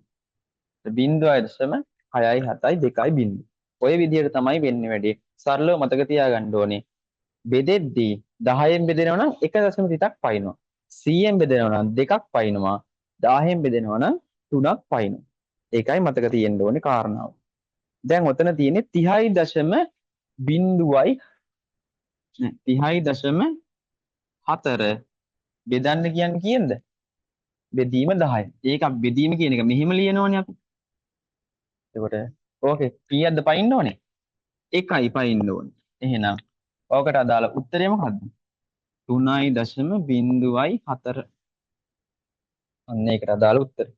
A: 0.672. ඔය විදිහට තමයි වෙන්නේ වැඩේ. සරලව මතක තියාගන්න ඕනේ. බෙදෙද්දී 10න් බෙදෙනවා නම් 1.3ක් පයින්නවා. 100න් බෙදෙනවා නම් 2ක් පයින්නවා. 1000න් බෙදෙනවා නම් 3ක් පයින්නවා. ඒකයි මතක තියෙන්න ඕනේ කාරණාව. දැන් ඔතන තියෙන්නේ 30.0යි 30.4 බෙදන්න කියන්නේ කීයද? බෙදීම 10. ඒක බෙදීම කියන එක මෙහෙම ලියනවනේ අපි. එතකොට ඕකේ කීයක්ද පයින්න ඕනේ? එකයි පයින්න ඕනේ. එහෙනම් ඕකට අදාළ උත්තරය මොකද්ද? 3.04. අන්න ඒකට අදාළ උත්තරය.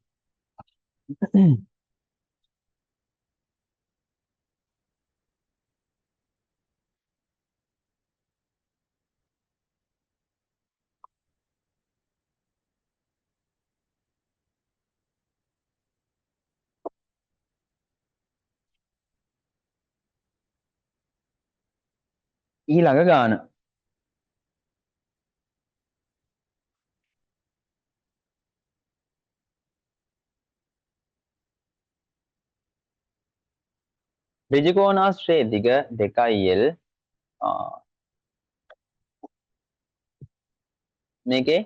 A: ඊළඟ ගාන. ඍජුකෝණාශ්‍රයේ දිග 2l මේකේ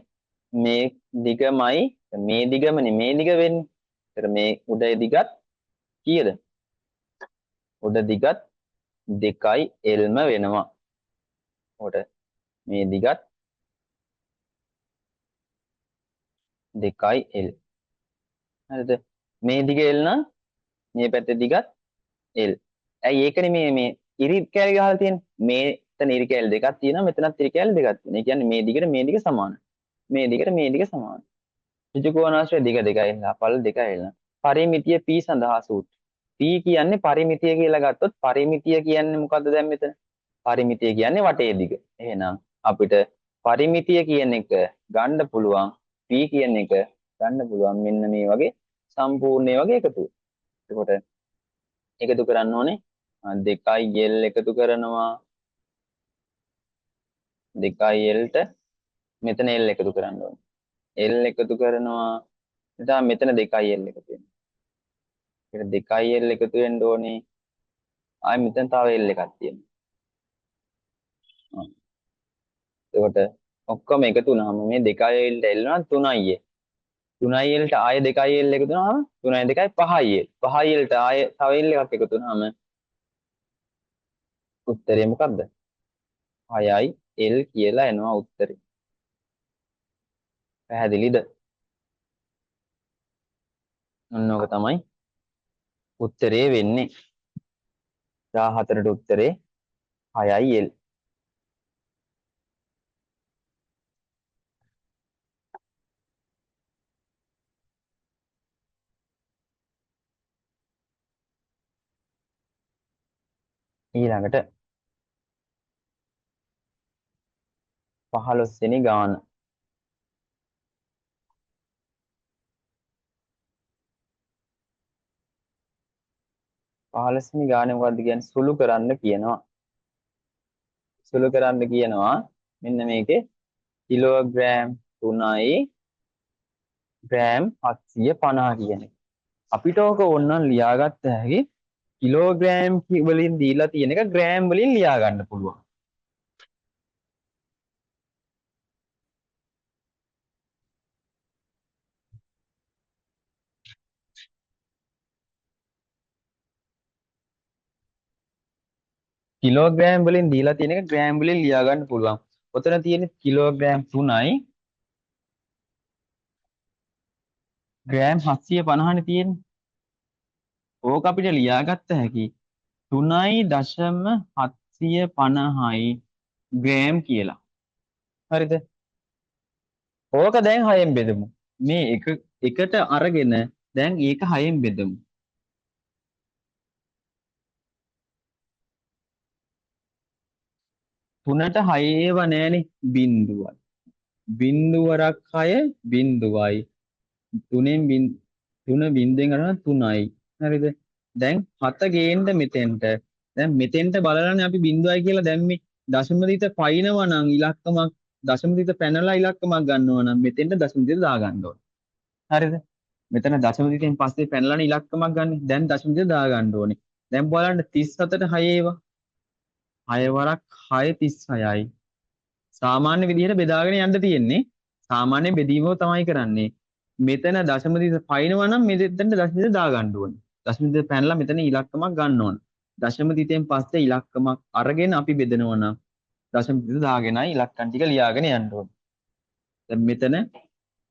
A: මේ දිගමයි මේ දිගමනේ මේ දිග වෙන්නේ. ඒතර මේ උඩ දිගත් කීයද? උඩ දිගත් 2lම වෙනවා. උඩ මේ දිගත් 2l. හරිද? මේ දිග l නම් මේ පැත්තේ දිගත් l. ඇයි ඒකනේ මේ ඉරි කෑලි ගහලා තියෙන්නේ. මේතන ඉරි කෑලි දෙකක් තියෙනවා මෙතනත් ඉරි කෑලි දෙකක් තියෙනවා. ඒ කියන්නේ මේ දිගට මේ දිග සමානයි. මේ දිගට මේ දිග සමානයි. ඍජුකෝණාශ්‍රය දිග 2l පළ 2l. පරිමිතිය p සඳහා සූත්‍රය. p කියන්නේ පරිමිතිය කියලා ගත්තොත් පරිමිතිය කියන්නේ මොකද්ද දැන් මෙතන? පරිමිතිය කියන්නේ වටේ දිග. එහෙනම් අපිට පරිමිතිය කියන එක ගන්න පුළුවන් p කියන එක ගන්න පුළුවන් මෙන්න මේ වගේ සම්පූර්ණ වගේ එකතු. එතකොට එකතු කරන්න ඕනේ 2l එකතු කරනවා 2lට මෙතන l එකතු කරන්න ඕනේ. l එකතු කරනවා එතන මෙතන 2l එකතු වෙනවා. ඒකට 2l එකතු වෙන්න ඕනේ. ආයි මෙතන තව l එකක් තියෙනවා. එතකොට ඔක්කොම එකතු වුණාම මේ 2lට l නම් 3i. 3lට ආයෙ 2l එකතු වුණාම 3i 2යි 5il. 5ilට ආයෙ තව l එකක් එකතු වුණාම උත්තරේ මොකද්ද? 6යි l කියලා එනවා උත්තරේ. පැහැදිලිද? ඔන්න ඔක තමයි උත්තරේ වෙන්නේ. 14ට උත්තරේ 6යි l. ඊළඟට 15 වෙනි ගාන. පහළොස්වෙනි ගානේ මොකද්ද කියන්නේ? සුළු කරන්න කියනවා. සුළු කරන්න කියනවා මෙන්න මේකේ කිලෝග්‍රෑම් 3යි ග්‍රෑම් 750 කියන එක. අපිට ඕක ඕනනම් ලියාගත්ත හැකි කිලෝග්‍රෑම් වලින් දීලා තියෙන එක ග්‍රෑම් වලින් ලියා ගන්න පුළුවන්. කිලෝග්‍රෑම් වලින් දීලා තියෙන එක ග්‍රෑම් වලින් ලියා ගන්න පුළුවන්. ඔතන තියෙන කිලෝග්‍රෑම් 3යි ග්‍රෑම් 750නේ තියෙන්නේ. ඕක අපිට ලියාගත්ත හැකි 3.750යි ග්‍රෑම් කියලා. හරිද? ඕක දැන් 6ෙන් බෙදමු. මේ එකට අරගෙන දැන් ඒක 6ෙන් බෙදමු. 3ට 6 ඒව නෑනේ බිංදුවයි. බිංදුවරක් 6 බිංදුවයි. 3ෙන් 3 බිංදුවෙන් අරන 3යි. හරිද? දැන් 7 ගේන්න මෙතෙන්ට. දැන් මෙතෙන්ට බලලානේ අපි බිංදුවයි කියලා දැම්මේ. දශමදිත පයින්නවා නම් ඉලක්කමක් දශමදිත පැනලා ඉලක්කමක් ගන්නවා නම් මෙතෙන්ට දශමදිත දාගන්න ඕනේ. හරිද? මෙතන දශමදිතෙන් පස්සේ පැනලානේ ඉලක්කමක් ගන්න. දැන් දශමදිත දාගන්න ඕනේ. දැන් බලන්න 37ට 6 ඒවා. 6 වරක් 6 36යි. සාමාන්‍ය විදිහට බෙදාගෙන යන්න තියෙන්නේ. සාමාන්‍ය බෙදීමව තමයි කරන්නේ. මෙතන දශමදිත පයින්නවා නම් මෙතෙන්ට දශමදිත දාගන්න ඕනේ. දශමදිත පැනලා මෙතන ඉලක්කමක් ගන්න ඕනේ. දශමදිතෙන් පස්සේ ඉලක්කමක් අරගෙන අපි බෙදනවා නම් දශමදිත දාගෙනයි ඉලක්කම් ටික ලියාගෙන යන්න ඕනේ. දැන් මෙතන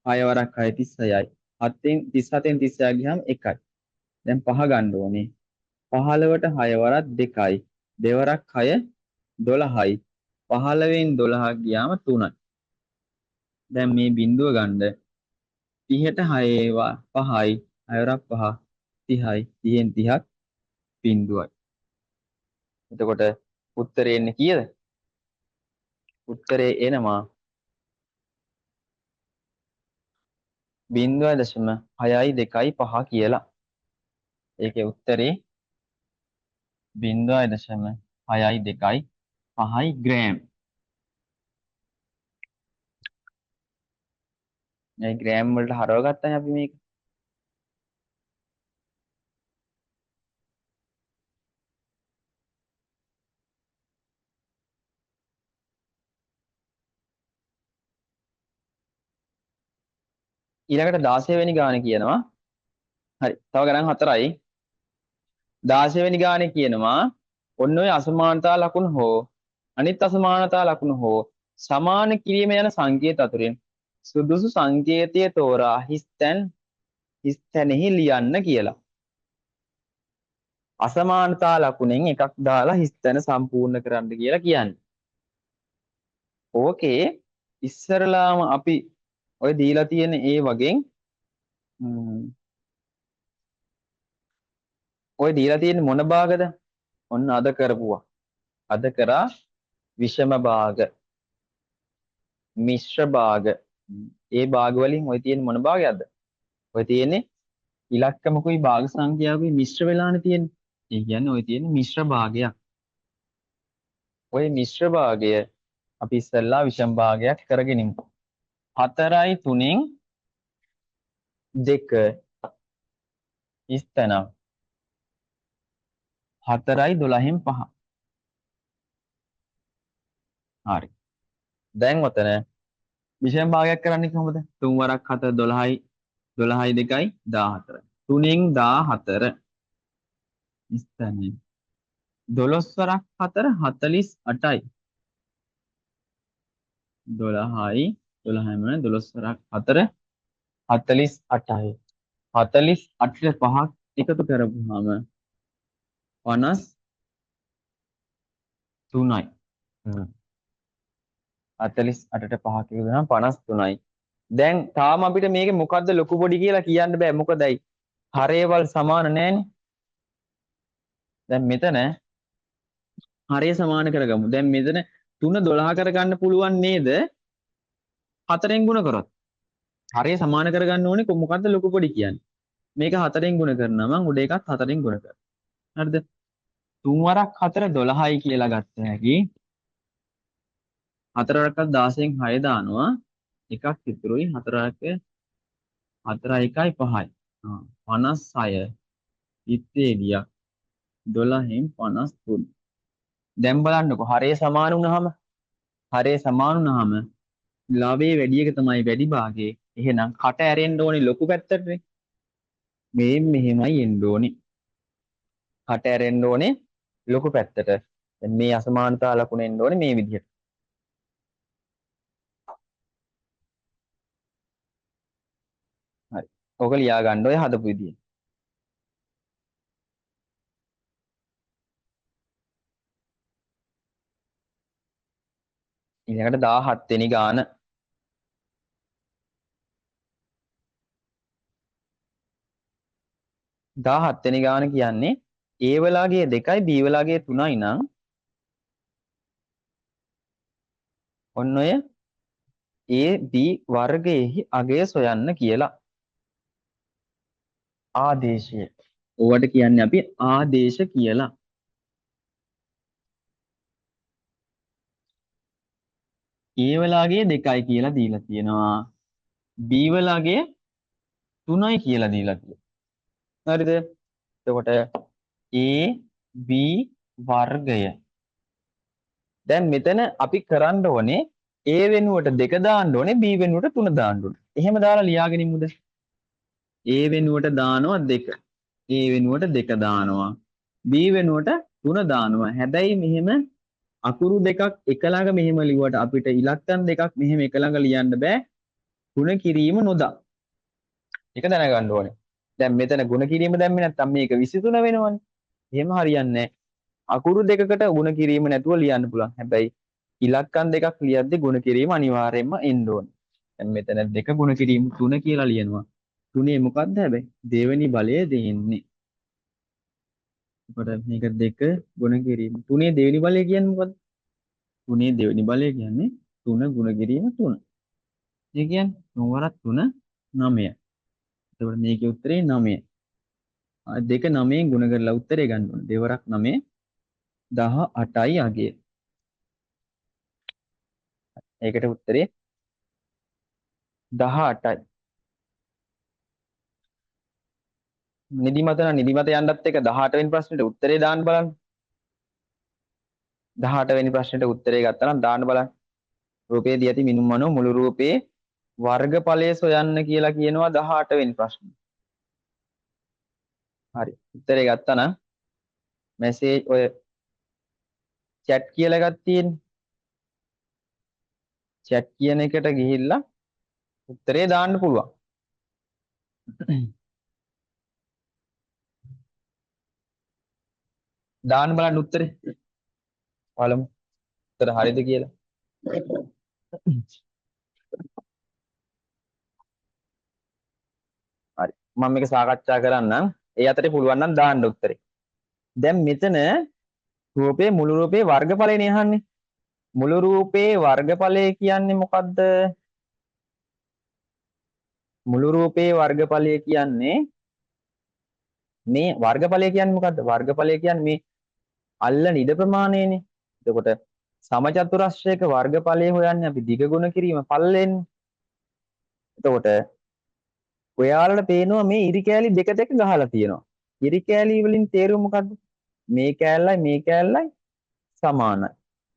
A: 6 වරක් 6 36යි. 7ෙන් 37ෙන් 36 ගියාම 1යි. දැන් 5 ගන්න ඕනේ. 15ට 6 වරක් 2යි. දෙවරක් 6 12යි. 15න් 12 ගියාම 3යි. දැන් මේ බිඳුව ගන්න 30ට 6 5යි. 6 වරක් 5 30යි. 30න් 30ක් බිඳුවයි. එතකොට උත්තරේ එන්නේ කීයද? උත්තරේ එනවා 0.6යි 2යි 5 කියලා. ඒකේ උත්තරේ 0.6යි 2යි 5යි ග්‍රෑම්. මේ ග්‍රෑම් වලට හරව ගත්තානේ අපි මේක. ඊළඟට 16 වෙනි ගාන කියනවා. හරි. තව ගණන් 4යි. 16 වෙනි ගානේ කියනවා ඔන්න ඔය අසමානතා ලකුණු හෝ අනිත් අසමානතා ලකුණු හෝ සමාන කිරීම යන සංකේත අතුරින් සුදුසු සංකේතය තෝරා හිස්තැනෙහි ලියන්න කියලා. අසමානතා ලකුණෙන් එකක් දාලා හිස්තැන සම්පූර්ණ කරන්න කියලා කියන්නේ. ඕකේ ඉස්සරලාම අපි ඔය දීලා තියෙන ඒ වගේ ඔය දීලා තියෙන මොන භාගද? ඔන්න අද කරපුවා. අද කරා විෂම භාග, මිශ්‍ර භාග. ඒ භාග වලින් ඔය තියෙන මොන භාගයක්ද? ඔය තියෙන්නේ ඉලක්කමකුයි භාග සංඛ්‍යාවකුයි මිශ්‍ර වෙලානේ තියෙන්නේ. ඒ කියන්නේ ඔය තියෙන මිශ්‍ර භාගයක්. ඔය මිශ්‍ර භාගය අපි ඉස්සෙල්ලා විෂම භාගයක් කරගෙන ඉමු. 4යි 3න් 2 ඉස්තන 4යි 12න් 5. හරි. දැන් ඔතන විෂම භාගයක් කරන්නේ කොහොමද? 3 වරක් 4 12යි 12යි 2යි 14. 3න් 14 ඉස්තන 12 වරක් 4 48යි. 12යි 12ම 12 වරක් 4 48යි. 48ට 5ක් එකතු කරපුවාම 53යි. 48ට 5ක් එකතු කරාම 53යි. දැන් තාම අපිට මේකේ මොකද්ද ලොකු පොඩි කියලා කියන්න බෑ. මොකදයි හරේවල් සමාන නැහැනේ. දැන් මෙතන හරය සමාන කරගමු. දැන් මෙතන 3 12 කරගන්න පුළුවන් නේද? 4ෙන් ගුණ කරොත්. හරය සමාන කරගන්න ඕනේ මොකද්ද ලොකු පොඩි කියන්නේ. මේක 4ෙන් ගුණ කරනවා මම උඩ එකත් 4ෙන් ගුණ කරනවා. හරිද? 3 වරක් 4 12යි කියලා ගත්ත හැකි. 4 වරක් 16න් 6 දානවා. එකක් ඉතුරුයි 4 වරක් 4 1යි 5යි. 56 ඉත්තේදියක් 12න් 53. දැන් බලන්නකෝ හරය සමාන වුණාම ලාභයේ වැඩි එක තමයි වැඩි භාගයේ. එහෙනම් කට ඇරෙන්න ඕනේ ලොකු පැත්තටනේ. මේ මෙහෙමයි එන්න ඕනේ. කට ඇරෙන්න ඕනේ ලොකු පැත්තට. දැන් මේ අසමානතා ලකුණ එන්න ඕනේ මේ විදිහට. හරි. ඔක ලියා ගන්න ඔය හදපු විදිය. ඊළඟට 17 වෙනි ගාන. 17 වෙනි ගාන කියන්නේ A වලාගේ 2යි B වලාගේ 3යි නම් ඔන්න ඔය A B වර්ගයේහි අගය සොයන්න කියලා. ආදේශය. ඕවට කියන්නේ අපි ආදේශ කියලා. A වලාගේ 2යි කියලා දීලා තියෙනවා. B වලාගේ 3යි කියලා දීලා තියෙනවා. හරිද? එතකොට A B වර්ගය. දැන් මෙතන අපි කරන්න ඕනේ A වෙනුවට 2 දාන්න ඕනේ B වෙනුවට 3 දාන්න ඕනේ. එහෙම දාලා ලියාගෙන ඉමුද? A වෙනුවට දානවා 2. A වෙනුවට 2 දානවා. B වෙනුවට 3 දානවා. හැබැයි මෙහෙම අකුරු දෙකක් එක ළඟ මෙහෙම ලිව්වට අපිට ඉලක්කම් දෙකක් මෙහෙම එක ළඟ ලියන්න බෑ. ගුණ කිරීම නොදා. ඒක දැනගන්න ඕනේ. දැන් මෙතන ගුණ කිරීම දැම්මේ නැත්නම් මේක 23 වෙනවනේ. එහෙම හරියන්නේ නැහැ. අකුරු දෙකකට ಗುಣ කිරීම නැතුව ලියන්න පුළුවන්. හැබැයි ඉලක්කම් දෙකක් ලියද්දී ಗುಣ කිරීම අනිවාර්යයෙන්ම එන්න ඕනේ. දැන් මෙතන දෙක ಗುಣ කිරීම 3 කියලා ලියනවා. 3 මොකක්ද හැබැයි? දෙවෙනි බලය දෙන්නේ. එතකොට මේක දෙක ಗುಣ කිරීම. 3 දෙවෙනි බලය කියන්නේ මොකද්ද? 3 දෙවෙනි බලය කියන්නේ 3 ಗುಣ කිරීම 3. ඒ කියන්නේ 3 වරක් 3 9. එතකොට මේකේ උත්තරේ 9. දෙක 9න් ගුණ කරලා උත්තරේ ගන්න ඕනේ. දෙවරක් 9 18යි අගය. ඒකට උත්තරේ 18යි. නිදිමත නම් නිදිමත යන්නත් එක 18 වෙනි ප්‍රශ්නෙට උත්තරේ දාන්න බලන්න. 18 වෙනි ප්‍රශ්නෙට උත්තරේ ගත්තා නම් දාන්න බලන්න. රූපයේ දී ඇති මිනුම් මනෝ මුළු රූපේ වර්ගඵලය සොයන්න කියලා කියනවා 18 වෙනි ප්‍රශ්නේ. හරි. උත්තරේ ගත්තා නම් මැසේජ් ඔය chat කියලා එකක් තියෙන්නේ. chat කියන එකට ගිහිල්ලා උත්තරේ දාන්න පුළුවන්. දාන්න බලන්න උත්තරේ. බලමු. උත්තර හරිද කියලා. හරි. මම මේක සාකච්ඡා කරන්නම්. ඒ අතරේ පුළුවන් නම් දාන්න උත්තරේ. දැන් මෙතන රූපේ මුළු රූපේ වර්ගඵලයනේ අහන්නේ. මුළු රූපේ වර්ගඵලය කියන්නේ මොකද්ද? මුළු රූපේ වර්ගඵලය කියන්නේ මේ වර්ගඵලය කියන්නේ මොකද්ද? වර්ගඵලය කියන්නේ මේ අල්ලන ඉඩ ප්‍රමාණයනේ. එතකොට සමචතුරස්‍රයක වර්ගඵලය හොයන්නේ අපි දිග ගුණ කිරීම පල්ලෙන්. එතකොට ඔයාලට පේනවා මේ ඉරි කෑලි දෙක දෙක ගහලා තියෙනවා. ඉරි කෑලි වලින් තේරුම මොකද්ද? මේ කෑල්ලයි සමානයි.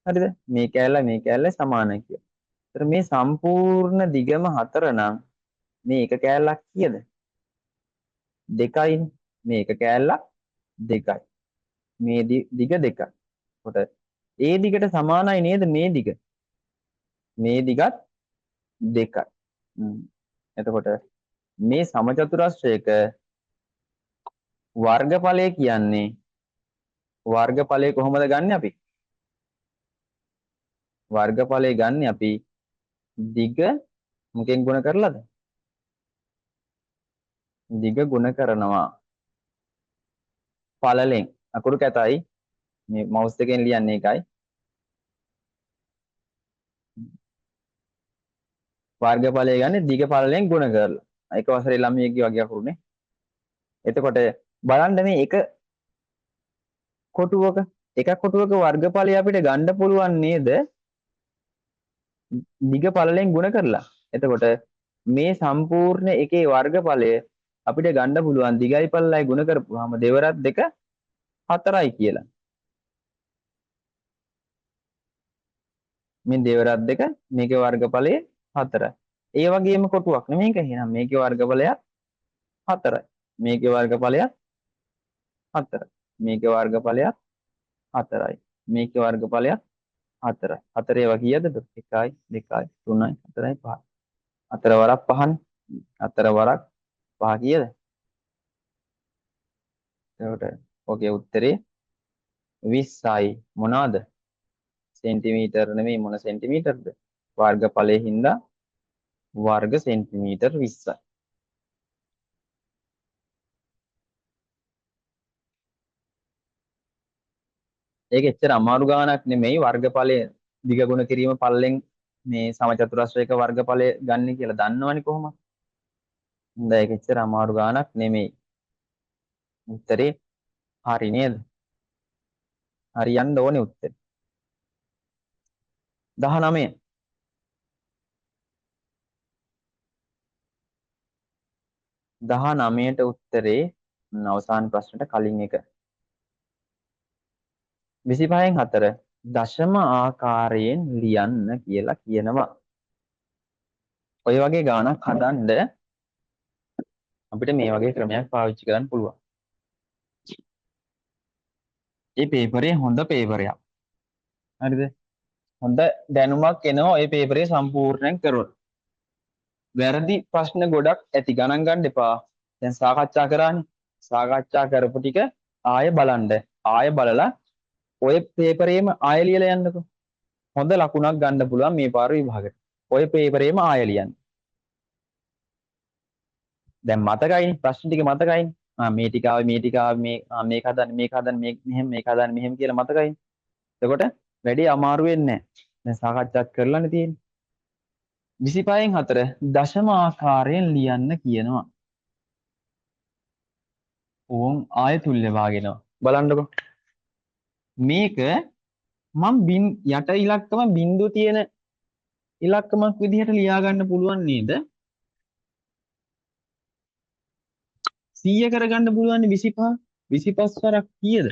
A: හරිද? මේ කෑල්ලයි සමානයි කියලා. ඒතර මේ සම්පූර්ණ දිගම 4 නම් මේ එක කෑල්ලක් කීයද? 2යිනේ. මේ එක කෑල්ලක් 2යි. මේ දිග 2යි. කොට ඒ දිගට සමානයි නේද මේ දිග? මේ දිගත් 2යි. එතකොට මේ සමචතුරස්‍රයක වර්ගඵලය කියන්නේ වර්ගඵලය කොහොමද ගන්නෙ අපි? වර්ගඵලය ගන්න අපි දිග මොකෙන් ගුණ කරලාද? දිග ගුණ කරනවා පළලෙන්. අකුරු කැතයි. මේ මවුස් එකෙන් ලියන්නේ ඒකයි. වර්ගඵලය ගන්න දිග පළලෙන් ගුණ කරලා. ඒක වසරේ ළමයෙක්ගේ වගේ අකුරුනේ. එතකොට බලන්න මේ එක කොටුවක වර්ගඵලය අපිට ගන්න පුළුවන් නේද? දිග පළලෙන් ගුණ කරලා. එතකොට මේ සම්පූර්ණ එකේ වර්ගඵලය අපිට ගන්න පුළුවන් දිගයි පළලයි ගුණ කරපුවාම දෙවරක් 2 4යි කියලා. මේ දෙවරක් 2 මේකේ වර්ගඵලය 4යි. ඒ වගේම කොටුවක් නෙමෙයි මේක. එහෙනම් මේකේ වර්ගඵලයක් 4යි. මේකේ වර්ගඵලයක් 4යි. මේකේ වර්ගඵලයක් 4යි. මේකේ වර්ගඵලයක් 4යි. 4 ඒවා කීයද? 1යි 2යි 3යි 4යි 5යි. 4 වරක් 5නේ. 4 වරක් 5 කීයද? එතකොට ඔකේ උත්තරේ 20යි. මොනවාද? සෙන්ටිමීටර නෙමෙයි මොන සෙන්ටිමීටරද? වර්ගඵලයේ හින්දා වර්ග සෙන්ටිමීටර් 20යි. ඒක එච්චර අමාරු ගාණක් නෙමෙයි වර්ගඵලය දිග ගුණ කිරීම පල්ලෙන් මේ සමචතුරස්‍රයක වර්ගඵලය ගන්න කියලා දන්නවනේ කොහොමද? හොඳයි ඒක එච්චර අමාරු ගාණක් නෙමෙයි. උත්තරේ හරි නේද? හරියන්න ඕනේ උත්තරේ. 19. 19ට උත්තරේ අවසාන ප්‍රශ්නට කලින් එක 25න් 4 දශම ආකාරයෙන් ලියන්න කියලා කියනවා. ඔය වගේ ගාණක් හදන්න අපිට මේ වගේ ක්‍රමයක් පාවිච්චි කරන්න පුළුවන්. මේ පේපරේ හොඳ පේපරයක්. හරිද? හොඳ දැනුමක් එනවා මේ පේපරේ සම්පූර්ණයෙන් කරොත්. වැරදි ප්‍රශ්න ගොඩක් ඇති ගණන් ගන්න එපා. දැන් සාකච්ඡා කරානේ. සාකච්ඡා කරපු ටික ආයෙ බලන්න. ආයෙ බලලා ඔය පේපරේම ආයෙ ලියලා යන්නකෝ. හොඳ ලකුණක් ගන්න පුළුවන් මේ පාර විභාගෙට. ඔය පේපරේම ආයෙ ලියන්න. දැන් මතකයිනේ ප්‍රශ්න ටික මතකයිනේ. මේ ටික ආවේ මේ ටික ආවේ මේක හදන්න මේක හදන්න මේක හදන්න මෙහෙම කියලා මතකයිනේ. එතකොට වැඩි අමාරු වෙන්නේ නැහැ. දැන් සාකච්ඡා කරලානේ තියෙන්නේ. 25න් 4 දශම ආකාරයෙන් ලියන්න කියනවා. ඕන් ආය තුල්්‍ය වාගෙනවා. බලන්නකො. මේක මම යට ඉලක්කම බිංදුව තියෙන ඉලක්කමක් විදිහට ලියා ගන්න පුළුවන් නේද? 100 කරගන්න පුළුවන් 25. 25 වරක් කීයද?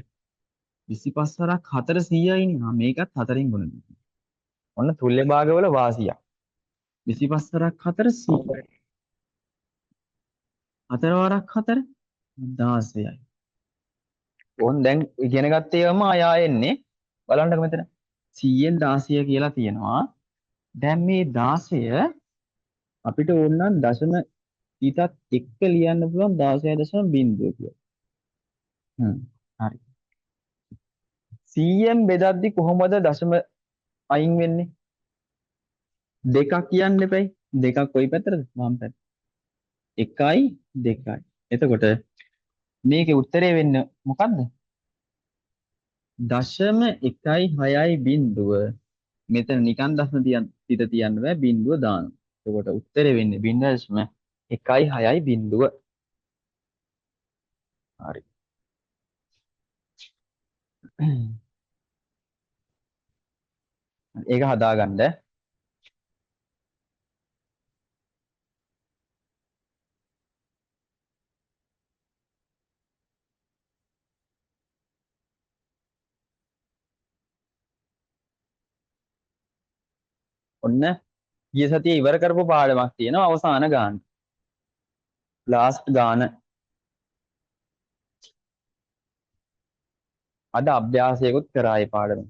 A: 25 වරක් 4 100යිනේ. මේකත් 4න් ගුණ. ඔන්න තුල්්‍ය භාගවල වාසියක්. 25 වරක් 4 100යි. 4 වරක් 4 16යි. ඕන් දැන් ඉගෙන ගත්තේවම ආය එන්නේ. බලන්නකො මෙතන 100න් 16 කියලා තියෙනවා. දැන් මේ 16 අපිට ඕන නම් දශම ඊටත් එක්ක ලියන්න පුළුවන් 16.0 කියලා. හරි. 100න් බෙදද්දි කොහොමද දශම අයින් වෙන්නේ? දෙකක් කියන්න එපයි. දෙකක් කොයි පැත්තටද? වම් පැත්ත. 1යි 2යි. එතකොට මේකේ උත්තරේ වෙන්නේ මොකද්ද? දශම 1.6යි බිංදුව. මෙතන නිකන් දශම තිත තියන්න බෑ බිංදුව දානවා. එතකොට උත්තරේ වෙන්නේ 0.1.6යි බිංදුව. හරි. ඒක හදාගන්න. ඔන්න ගිය සතියේ ඉවර කරපු පාඩමක් තියෙනවා අවසාන ගාන. ලාස්ට් ගාන. අද අභ්‍යාසයකුත් කරා ඒ පාඩම.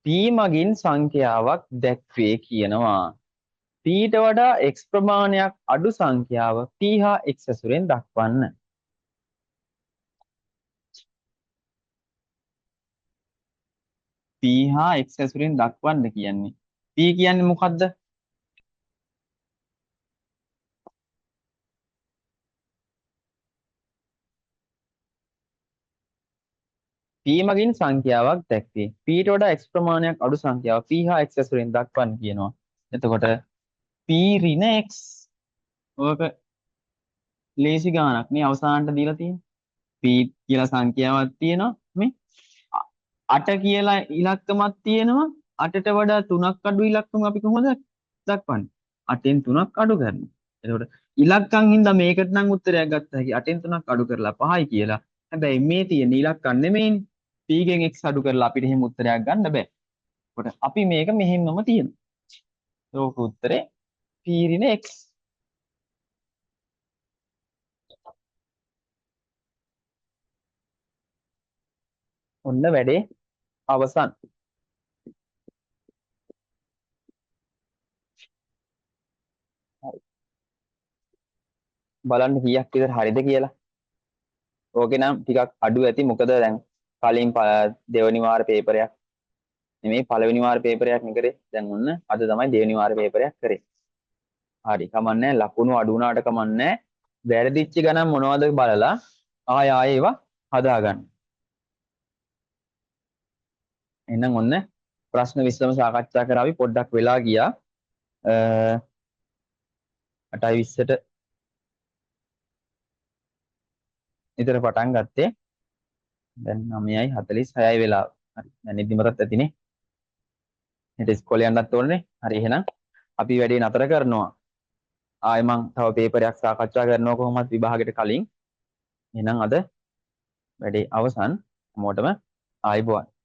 A: p මගින් සංඛ්‍යාවක් දැක්වේ කියනවා. p ට වඩා x ප්‍රමාණයක් අඩු සංඛ්‍යාව p හා x ඇසුරෙන් දක්වන්න. p හා x ඇසුරෙන් දක්වන්න කියන්නේ. p කියන්නේ මොකද්ද? p මගින් සංඛ්‍යාවක් දැක්වේ. p ට වඩා x ප්‍රමාණයක් අඩු සංඛ්‍යාව p හා x ඇසුරෙන් දක්වන්න කියනවා. එතකොට p ඍණ x ඔක ලේසි ගානක් නේ අවසානට දීලා තියෙන්නේ. p කියලා සංඛ්‍යාවක් තියෙනවා මේ 8 කියලා ඉලක්කමක් තියෙනවා. 8ට වඩා 3ක් අඩු ඉලක්කම අපි කොහොමද දක්වන්නේ? 8න් 3ක් අඩු කරනවා. එතකොට ඉලක්කම් හින්දා මේකට නම් උත්තරයක් ගත්ත හැකි 8න් 3ක් අඩු කරලා 5යි කියලා. හැබැයි මේ තියෙන ඉලක්කම් නෙමෙයිනේ. p ගෙන් x අඩු කරලා අපිට එහෙම උත්තරයක් ගන්න බෑ. එතකොට අපි මේක මෙහෙමම තියෙනවා. ඒක උත්තරේ p ඍණ x. ඔන්න වැඩේ අවසන්. බලන්න කීයක් විතර හරිද කියලා. ඕකේ නම් ටිකක් අඩු ඇති. මොකද දැන් කලින් දෙවෙනි වාර පේපරයක් නෙමෙයි පළවෙනි වාර පේපරයක් නේ කරේ. දැන් ඔන්න අද තමයි දෙවෙනි වාර පේපරයක් කරේ. හරි කමන්නේ ලකුණු අඩු වුණාට කමන්නේ. වැරදිච්ච ගණන් මොනවද බලලා ආය ඒවා හදාගන්න. එහෙනම් ඔන්න ප්‍රශ්න 20ම සාකච්ඡා කරා අපි පොඩ්ඩක් වෙලා ගියා. 8:20ට විතර පටන් ගත්තේ. දැන් 9:46යි වෙලාව. හරි. දැන් නිදිමතත් ඇතිනේ. හෙට ඉස්කෝලේ යන්නත් ඕනේ. හරි එහෙනම් අපි වැඩේ නතර කරනවා. ආයෙ මං තව පේපරයක් සාකච්ඡා කරනවා කොහොමද විභාගෙට කලින්. එහෙනම් අද වැඩේ අවසන්. හැමෝටම ආයුබෝවන්.